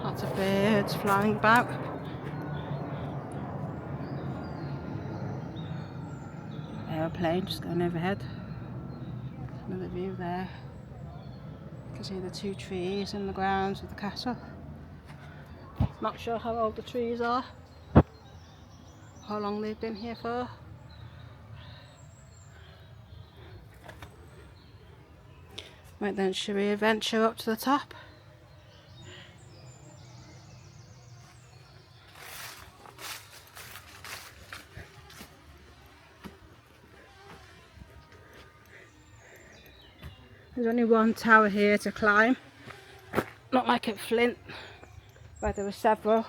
Lots of birds flying about. Aeroplane just going overhead. Another view there. can see the 2 trees in the grounds of the castle. Not sure how old the trees are, how long they've been here for. Right then, shall we venture up to the top? There's only one tower here to climb, not like at Flint where there were several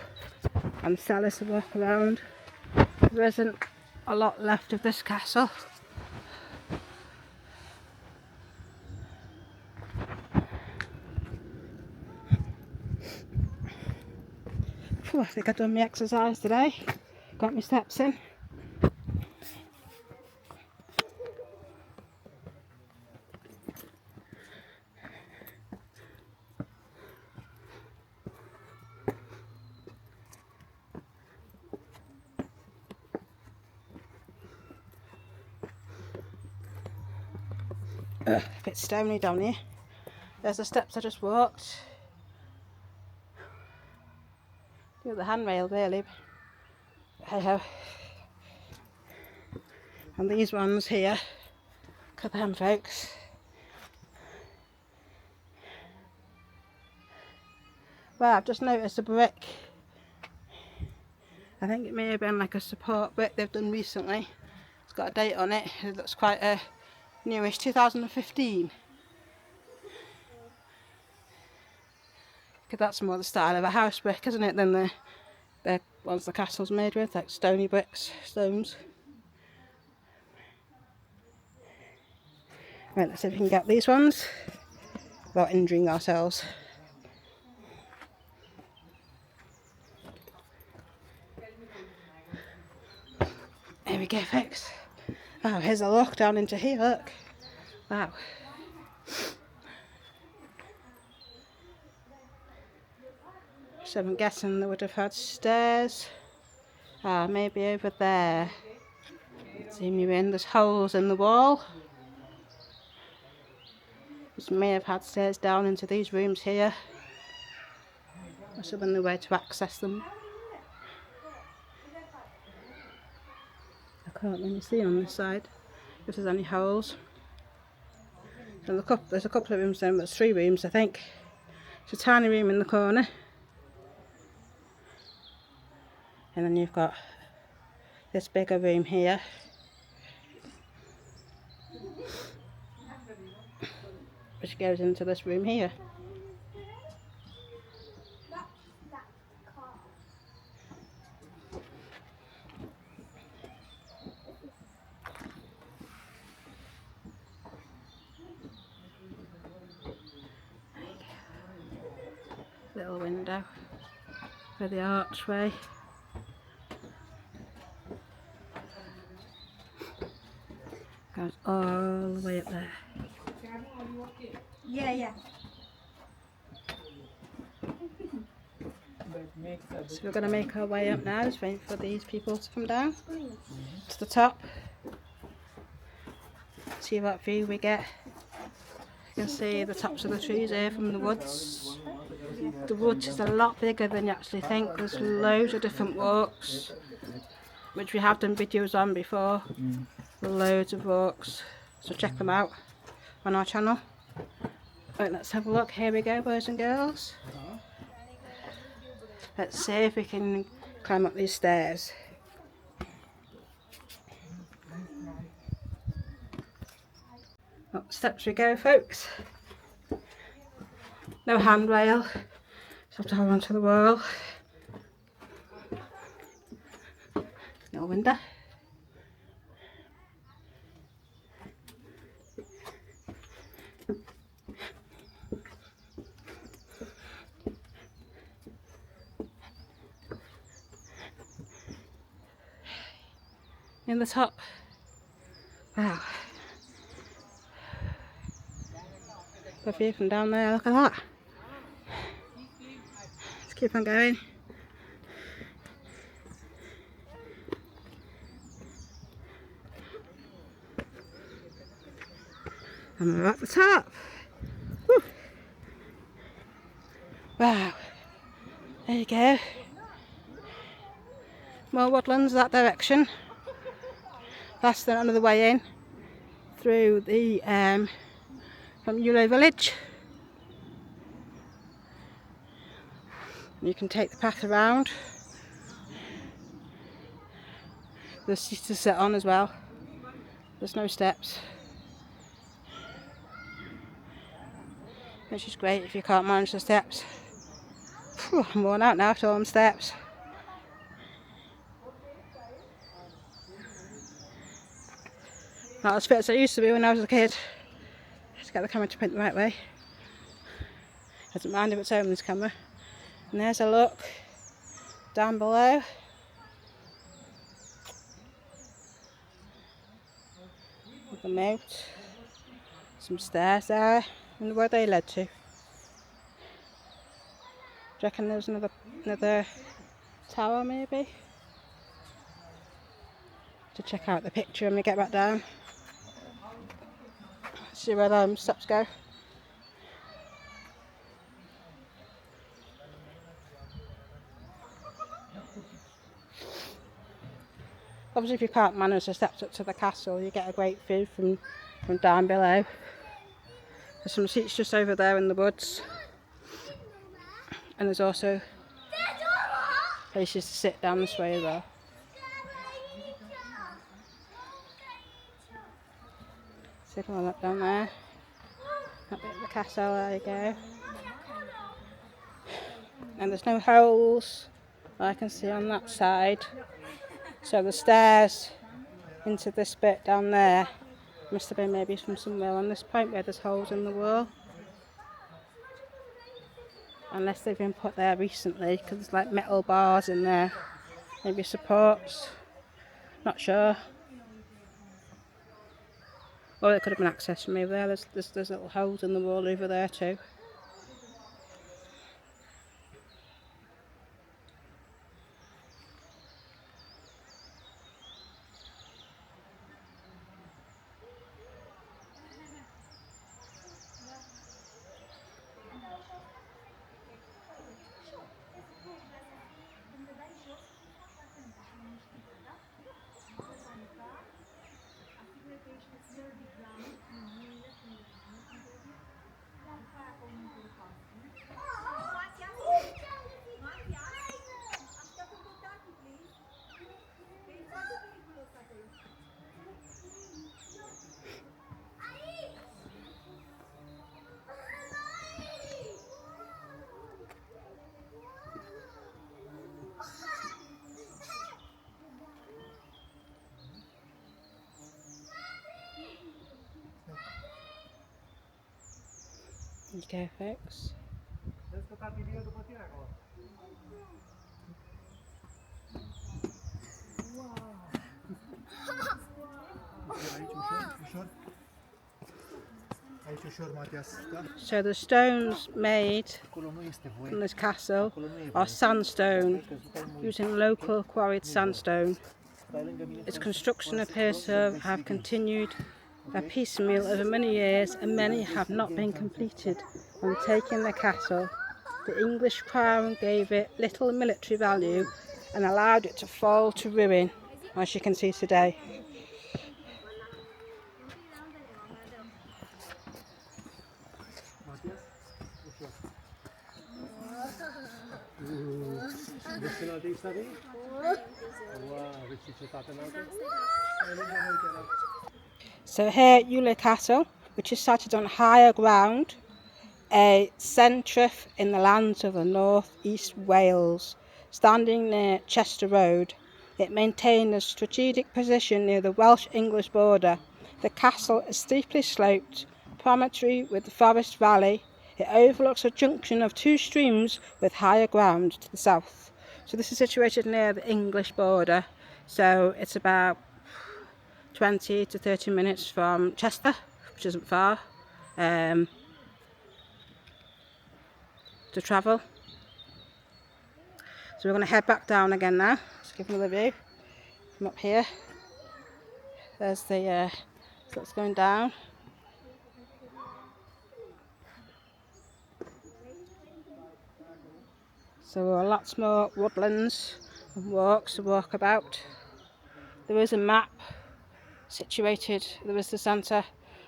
and cellars to walk around. There isn't a lot left of this castle. I think I've done my exercise today, got my steps in. A bit stony down here. There's the steps I just walked. Do the handrail really. Hey ho. And these ones here, look at them folks. Well, I've just noticed a brick. I think it may have been like a support brick they've done recently. It's got a date on it. It looks quite a newish, 2015. Because that's more the style of a house brick, isn't it, than the ones the castle's made with, like stony bricks, stones. Right, let's see if we can get these ones without injuring ourselves. There we go folks. Oh, here's a look down into here, look. Wow. So I'm guessing they would have had stairs. Maybe over there. See me in, there's holes in the wall. This may have had stairs down into these rooms here. Must have been the way to access them. I can't really see on this side if there's any holes. So there's a couple of rooms then, but there's 3 rooms I think. There's a tiny room in the corner. And then you've got this bigger room here. Which goes into this room here. Little window for the archway. Goes all the way up there. Yeah. So we're going to make our way up now, just waiting for these people to come down to the top. See what view we get. You can see the tops of the trees here from the woods. The woods is a lot bigger than you actually think. There's loads of different walks, which we have done videos on before. Loads of walks, so check them out on our channel. Right, let's have a look. Here we go, boys and girls. Let's see if we can climb up these stairs. Up steps we go, folks. No handrail, just have to hold on to the wall. No window. In the top. Wow. The view from down there, look at that. Let's keep on going. And we're at the top. Woo. Wow, there you go. More woodlands that direction. That's the another way in through the from Ewloe village. You can take the path around. There's seats to sit on as well. There's no steps, which is great if you can't manage the steps. Phew, I'm worn out now after all them steps. Not as fit as I used to be when I was a kid. Just get the camera to print the right way. Doesn't mind if it's over this camera. And there's a look down below. With the moat. Some stairs there. I wonder where they led to. Do you reckon there's another tower maybe? To check out the picture when we get back down. See where the steps go. Obviously if you can't manage the steps up to the castle, you get a great view from down below. There's some seats just over there in the woods. And there's also places to sit down this way as well. So come on up down there. That bit of the castle, there you go. And there's no holes I can see on that side. So the stairs into this bit down there must have been maybe from somewhere on this point where there's holes in the wall. Unless they've been put there recently, because there's like metal bars in there. Maybe supports. Not sure. Or it could have been access from over there. There's little holes in the wall over there too. There you go, folks. So the stones made from this castle are sandstone, using local quarried sandstone. Its construction appears to have continued piecemeal over many years, and many have not been completed. On taking the castle, the English crown gave it little military value and allowed it to fall to ruin, as you can see today. So here at Ewloe Castle, which is sited on higher ground, a centriff in the lands of the North East Wales, standing near Chester Road. It maintained a strategic position near the Welsh-English border. The castle is steeply sloped, promontory with the Forest Valley. It overlooks a junction of two streams with higher ground to the south. So this is situated near the English border. So it's about 20 to 30 minutes from Chester, which isn't far, to travel. So we're going to head back down again now. Let's give another view from up here. There's the steps going down. So there are lots more woodlands and walks to walk about. There is a map situated, there is the centre,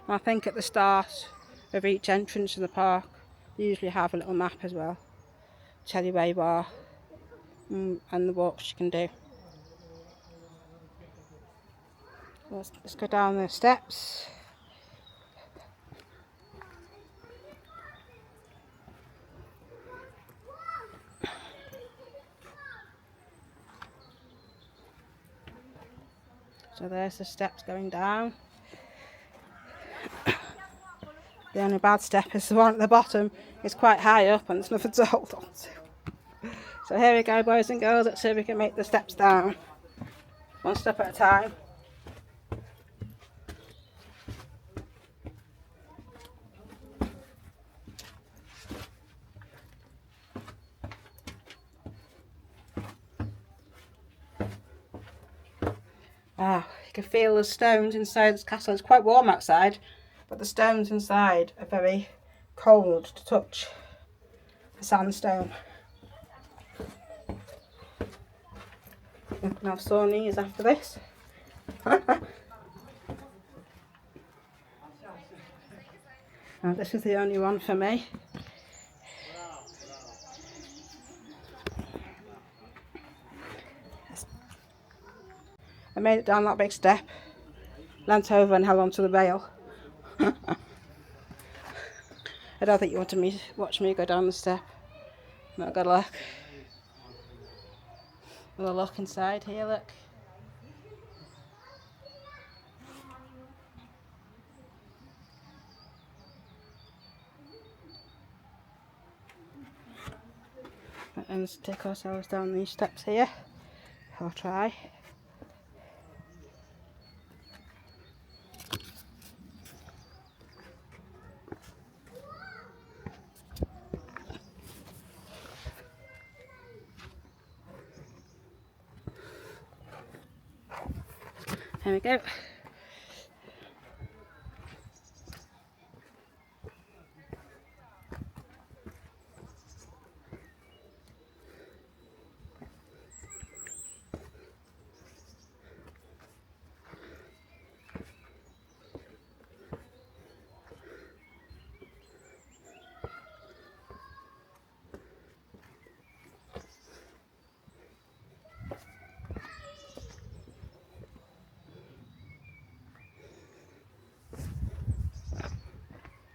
and I think at the start of each entrance to the park they usually have a little map as well, tell you where you are and the walks you can do. Let's go down the steps. So there's the steps going down. The only bad step is the one at the bottom. It's quite high up and there's nothing to hold on to. So here we go, boys and girls. Let's see if we can make the steps down. One step at a time. Ah, you can feel the stones inside this castle. It's quite warm outside, but the stones inside are very cold to touch. The sandstone. You can have sore knees after this. And this is the only one for me. I made it down that big step, leant over and held onto the rail. I don't think you want to watch me go down the step. Not good luck. We'll look inside here, look. And let's take ourselves down these steps here. I'll try. There we go.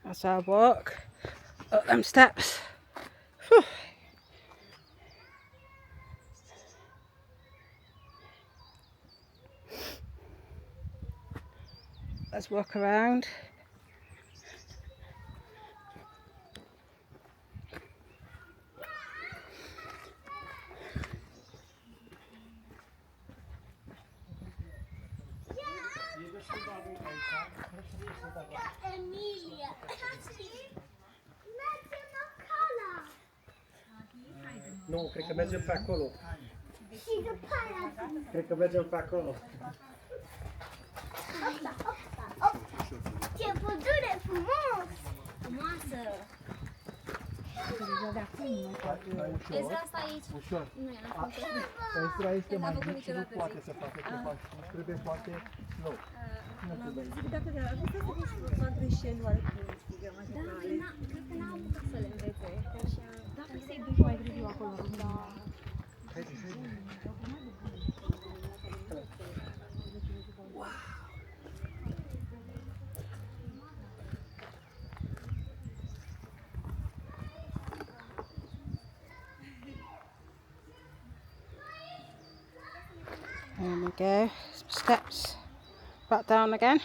That's our walk up them steps. Whew. Let's walk around. Nu, cred că mergem pe acolo. Cred că mergem pe acolo. Ce pădure frumos! Frumoasă! Vezi asta aici? Ușor. Nu e la Extra este mai mic și nu poate să facă ce faci. Trebuie foarte slow. Zic, dacă aveți să fac greșeli, oare cum stigă mai tare? Cred că n-am apucat să le învețe. Dacă să-i duci mai greu acolo, da. There we go. Some steps back down again.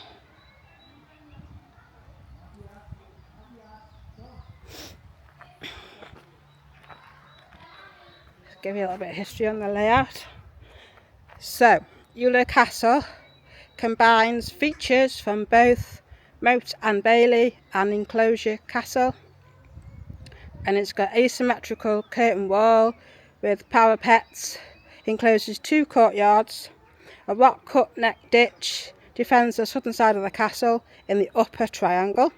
Give you a little bit of history on the layout. So, Ewloe Castle combines features from both moat and bailey and enclosure castle, and it's got asymmetrical curtain wall with parapets, encloses 2 courtyards, a rock cut neck ditch defends the southern side of the castle in the upper triangle.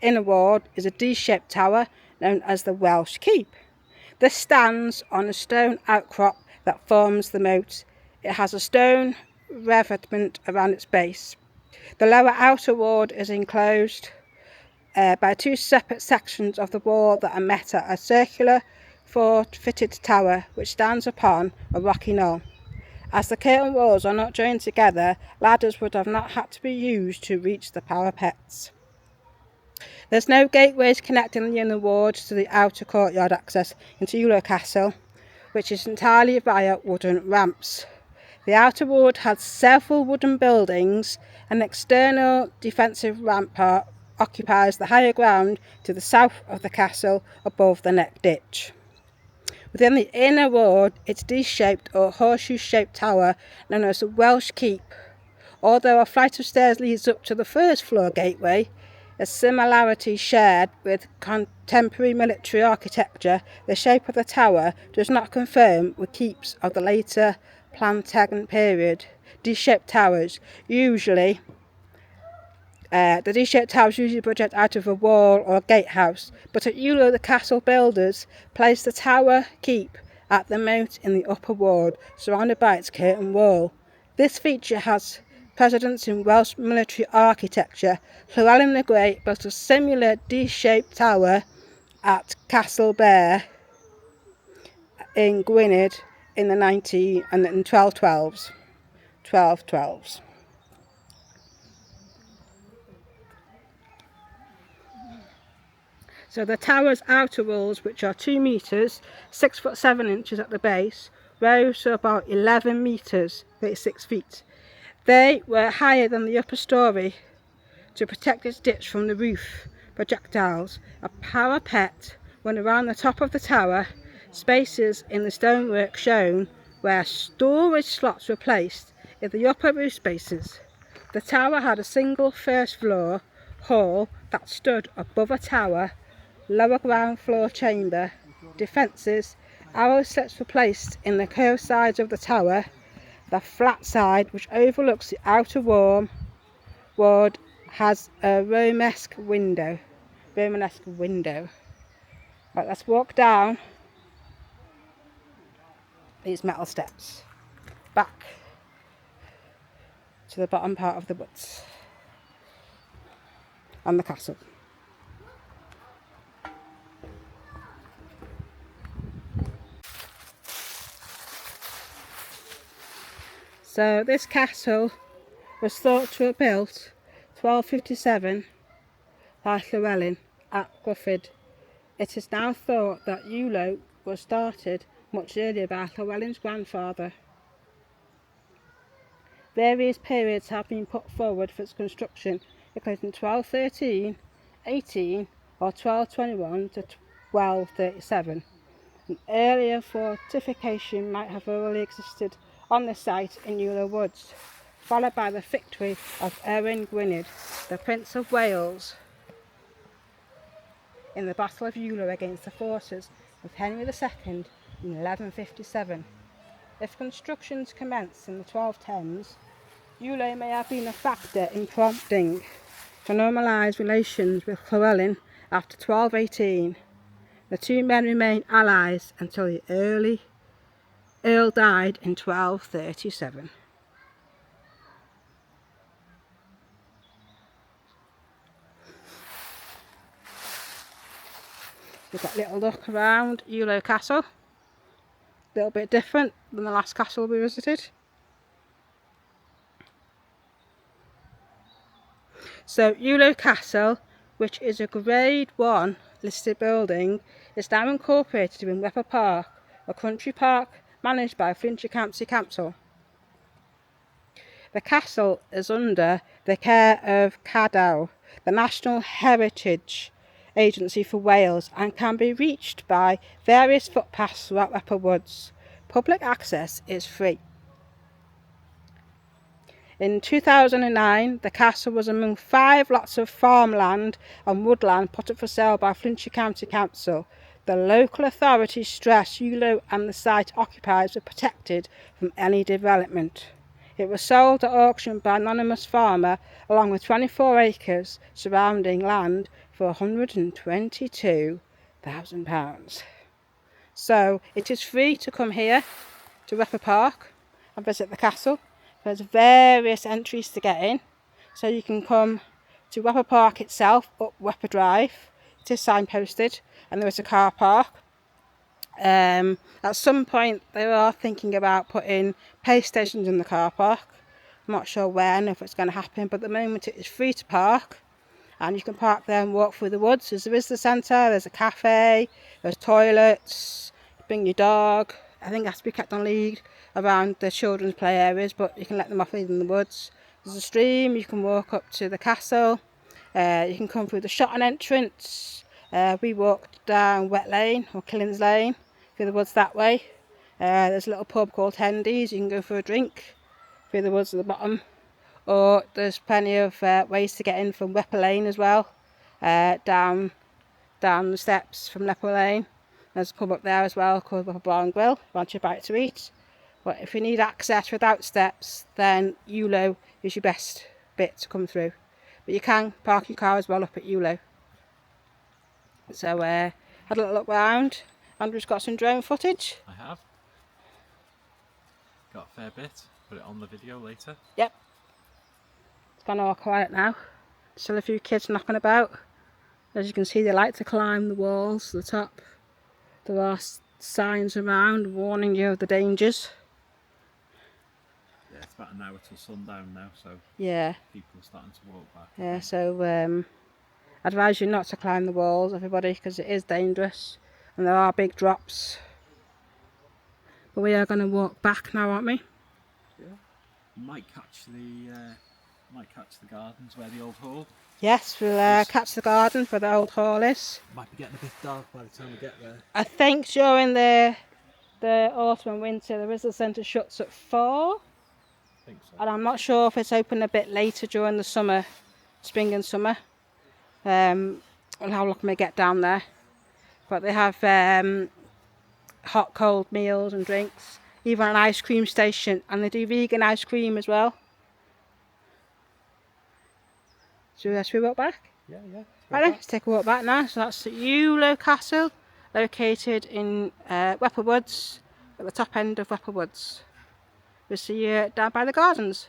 In a ward is a D-shaped tower known as the Welsh Keep. This stands on a stone outcrop that forms the moat. It has a stone revetment around its base. The lower outer ward is enclosed by two separate sections of the wall that are met at a circular fort-fitted tower which stands upon a rocky knoll. As the curtain walls are not joined together, ladders would have not had to be used to reach the parapets. There's no gateways connecting the inner wards to the outer courtyard access into Ewloe Castle, which is entirely via wooden ramps. The outer ward has several wooden buildings. An external defensive rampart occupies the higher ground to the south of the castle above the neck ditch. Within the inner ward, it's D-shaped or horseshoe-shaped tower known as the Welsh Keep. Although a flight of stairs leads up to the first floor gateway, a similarity shared with contemporary military architecture, the shape of the tower does not confirm with keeps of the later Plantagenet period. D-shaped towers usually project out of a wall or a gatehouse, but at Ewloe the castle builders placed the tower keep at the moat in the upper ward, surrounded by its curtain wall. This feature has precedence in Welsh military architecture. Llywelyn the Great built a similar D-shaped tower at Castle Bear in Gwynedd in the 1212s. So the tower's outer walls, which are 2 metres, 6 foot 7 inches at the base, rose to about 11 metres, 36 feet. They were higher than the upper storey to protect its ditch from the roof projectiles. A parapet went around the top of the tower. Spaces in the stonework shown where storage slots were placed in the upper roof spaces. The tower had a single first floor hall that stood above a tower, lower ground floor chamber, defences. Arrow slits were placed in the curved sides of the tower. The flat side, which overlooks the outer ward, has a Romanesque window. Right, let's walk down these metal steps back to the bottom part of the woods and the castle. So this castle was thought to have built 1257 by Llywelyn at Gwynedd. It is now thought that Ewloe was started much earlier by Llywelyn's grandfather. Various periods have been put forward for its construction, including 1213, 18 or 1221 to 1237. An earlier fortification might have already existed on the site in Ewloe Woods, followed by the victory of Owen Gwynedd, the Prince of Wales, in the Battle of Ewloe against the forces of Henry II in 1157. If constructions commenced in the 1210s, Ewloe may have been a factor in prompting to normalise relations with Llywelyn after 1218. The two men remained allies until the Earl died in 1237. We've got a little look around Ewloe Castle. A little bit different than the last castle we visited. So Ewloe Castle, which is a Grade 1 listed building, is now incorporated in Wepre Park, a country park managed by Flintshire County Council. The castle is under the care of Cadw, the National Heritage Agency for Wales, and can be reached by various footpaths throughout Wepre Woods. Public access is free. In 2009, the castle was among 5 lots of farmland and woodland put up for sale by Flintshire County Council. The local authorities stress Ewloe and the site occupiers were protected from any development. It was sold at auction by an anonymous farmer along with 24 acres surrounding land for £122,000. So it is free to come here to Wepre Park and visit the castle. There's various entries to get in. So you can come to Wepre Park itself, up Wepre Drive. It is signposted, and there is a car park. At some point they are thinking about putting pay stations in the car park. I'm not sure when, if it's going to happen, but at the moment it is free to park, and you can park there and walk through the woods. There's a visitor centre, there's a cafe, there's toilets, bring your dog. I think it has to be kept on lead around the children's play areas, but you can let them off in the woods. There's a stream, you can walk up to the castle, you can come through the Shotton entrance. We walked down Wet Lane, or Killings Lane, through the woods that way. There's a little pub called Hendy's, you can go for a drink through the woods at the bottom. Or there's plenty of ways to get in from Wepre Lane as well, down the steps from Wepre Lane. There's a pub up there as well called Wepre Bar and Grill, once you're about to eat. But if you need access without steps, then Ewloe is your best bit to come through. But you can park your car as well up at Ewloe. So had a little look round. Andrew's got some drone footage. I have. Got a fair bit. Put it on the video later. Yep. It's gone all quiet now. Still a few kids knocking about. As you can see, they like to climb the walls to the top. There are signs around warning you of the dangers. Yeah, it's about an hour till sundown now, so Yeah. people are starting to walk back. Yeah, so I advise you not to climb the walls, everybody, because it is dangerous and there are big drops. But we are going to walk back now, aren't we? Yeah. Might catch the gardens where the old hall. Yes, we'll catch the garden for the old hall is. Might be getting a bit dark by the time we get there. I think during the autumn and winter the visitor centre shuts at 4. I think so. And I'm not sure if it's open a bit later during the summer, spring and summer. We'll have a look when we get down there. But they have hot, cold meals and drinks, even an ice cream station, and they do vegan ice cream as well. So should we walk back? Yeah. Right then, let's take a walk back now. So that's the Ewloe Castle, located in Wepre Woods, at the top end of Wepre Woods. We'll see you down by the gardens.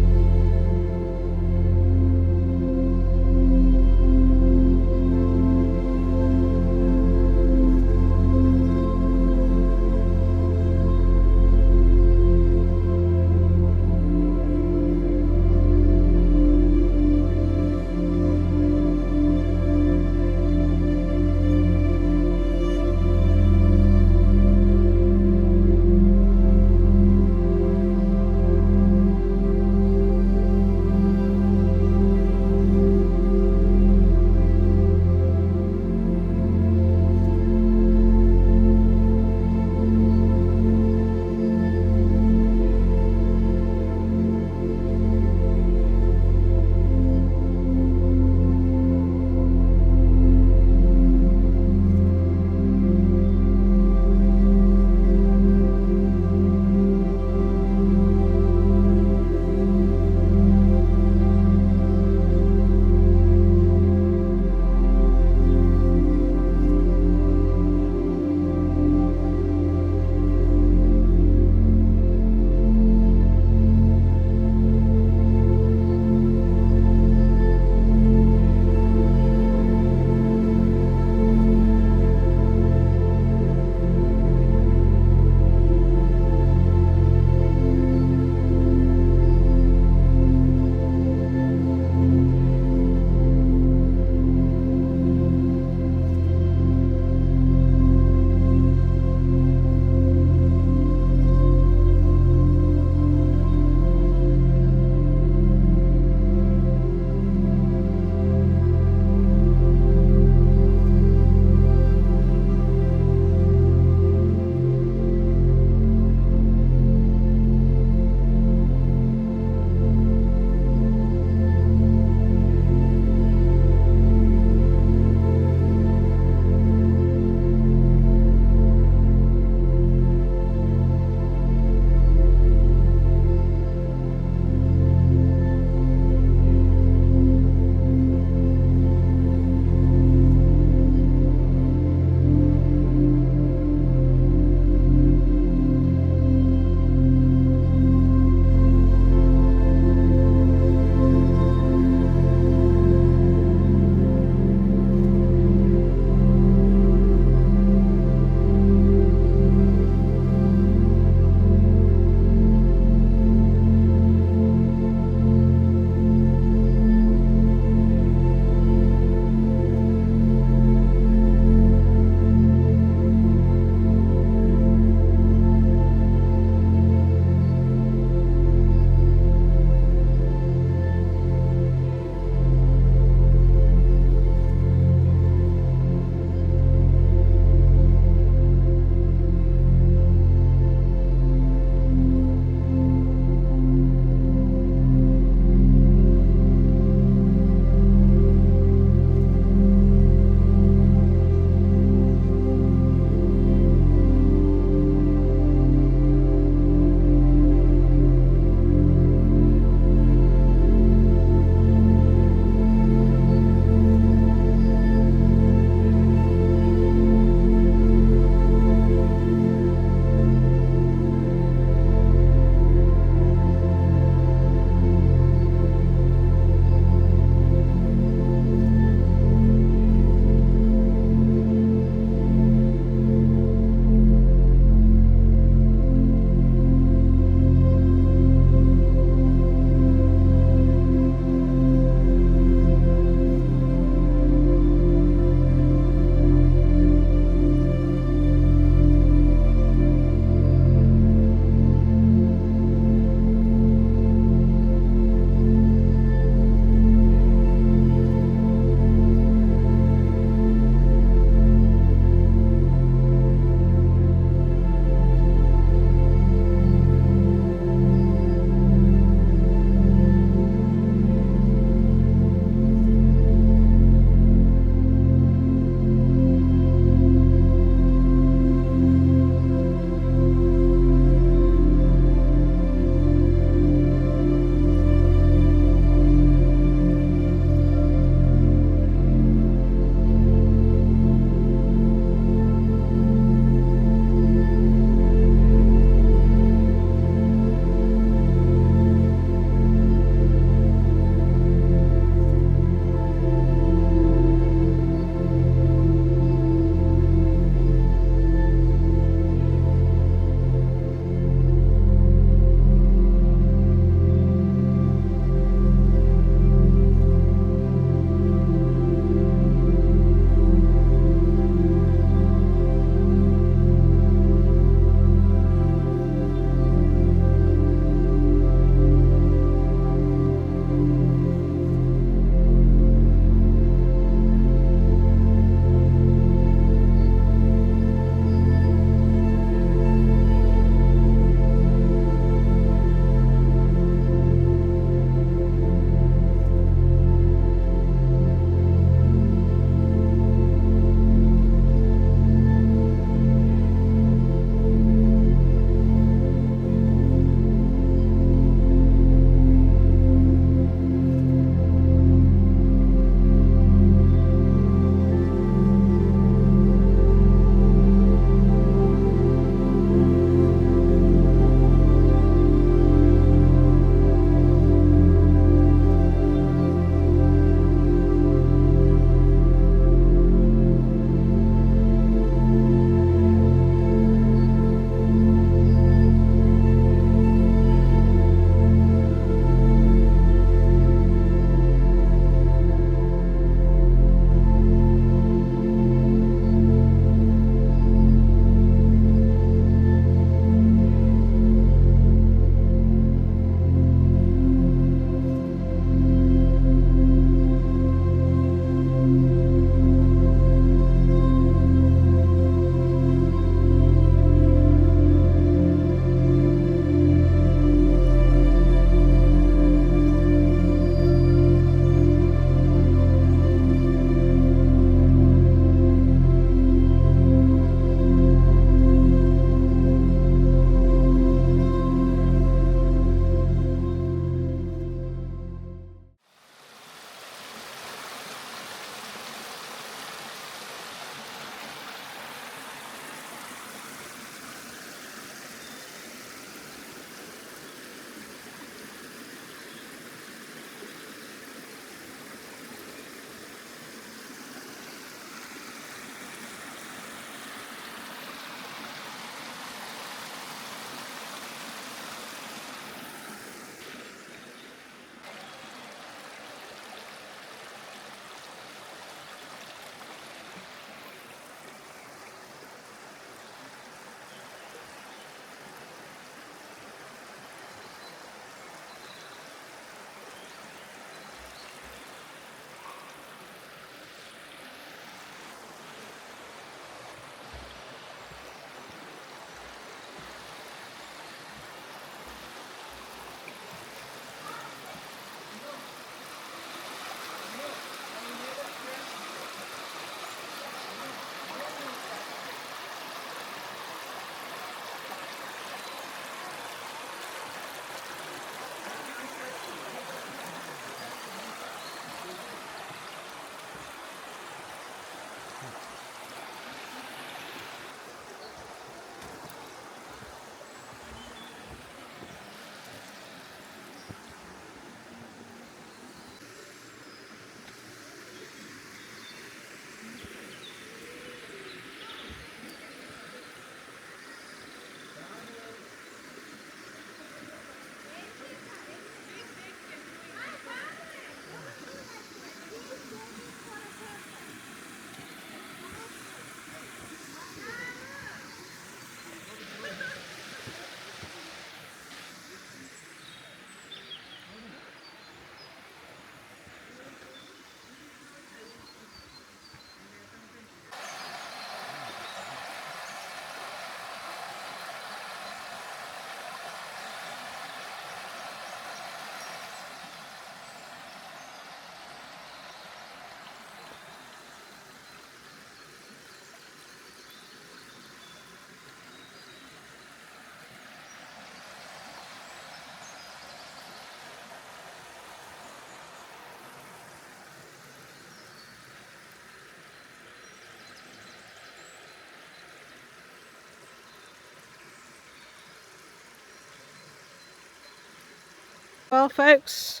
Well folks,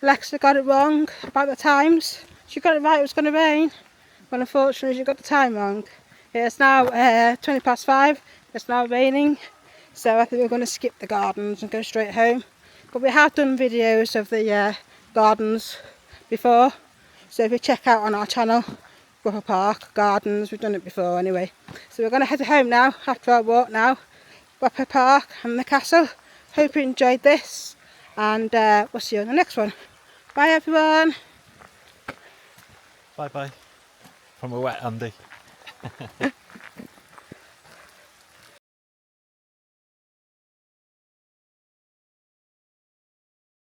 Alexa got it wrong about the times. She got it right, it was going to rain, but unfortunately she got the time wrong. It's now 5:20. It's now raining, so I think we're going to skip the gardens and go straight home. But we have done videos of the gardens before, so if you check out on our channel, Wepre Park Gardens, we've done it before anyway. So we're going to head home now after our walk now. Wepre Park and the castle. Hope you enjoyed this, and we'll see you on the next one. Bye everyone. Bye bye from a wet Andy.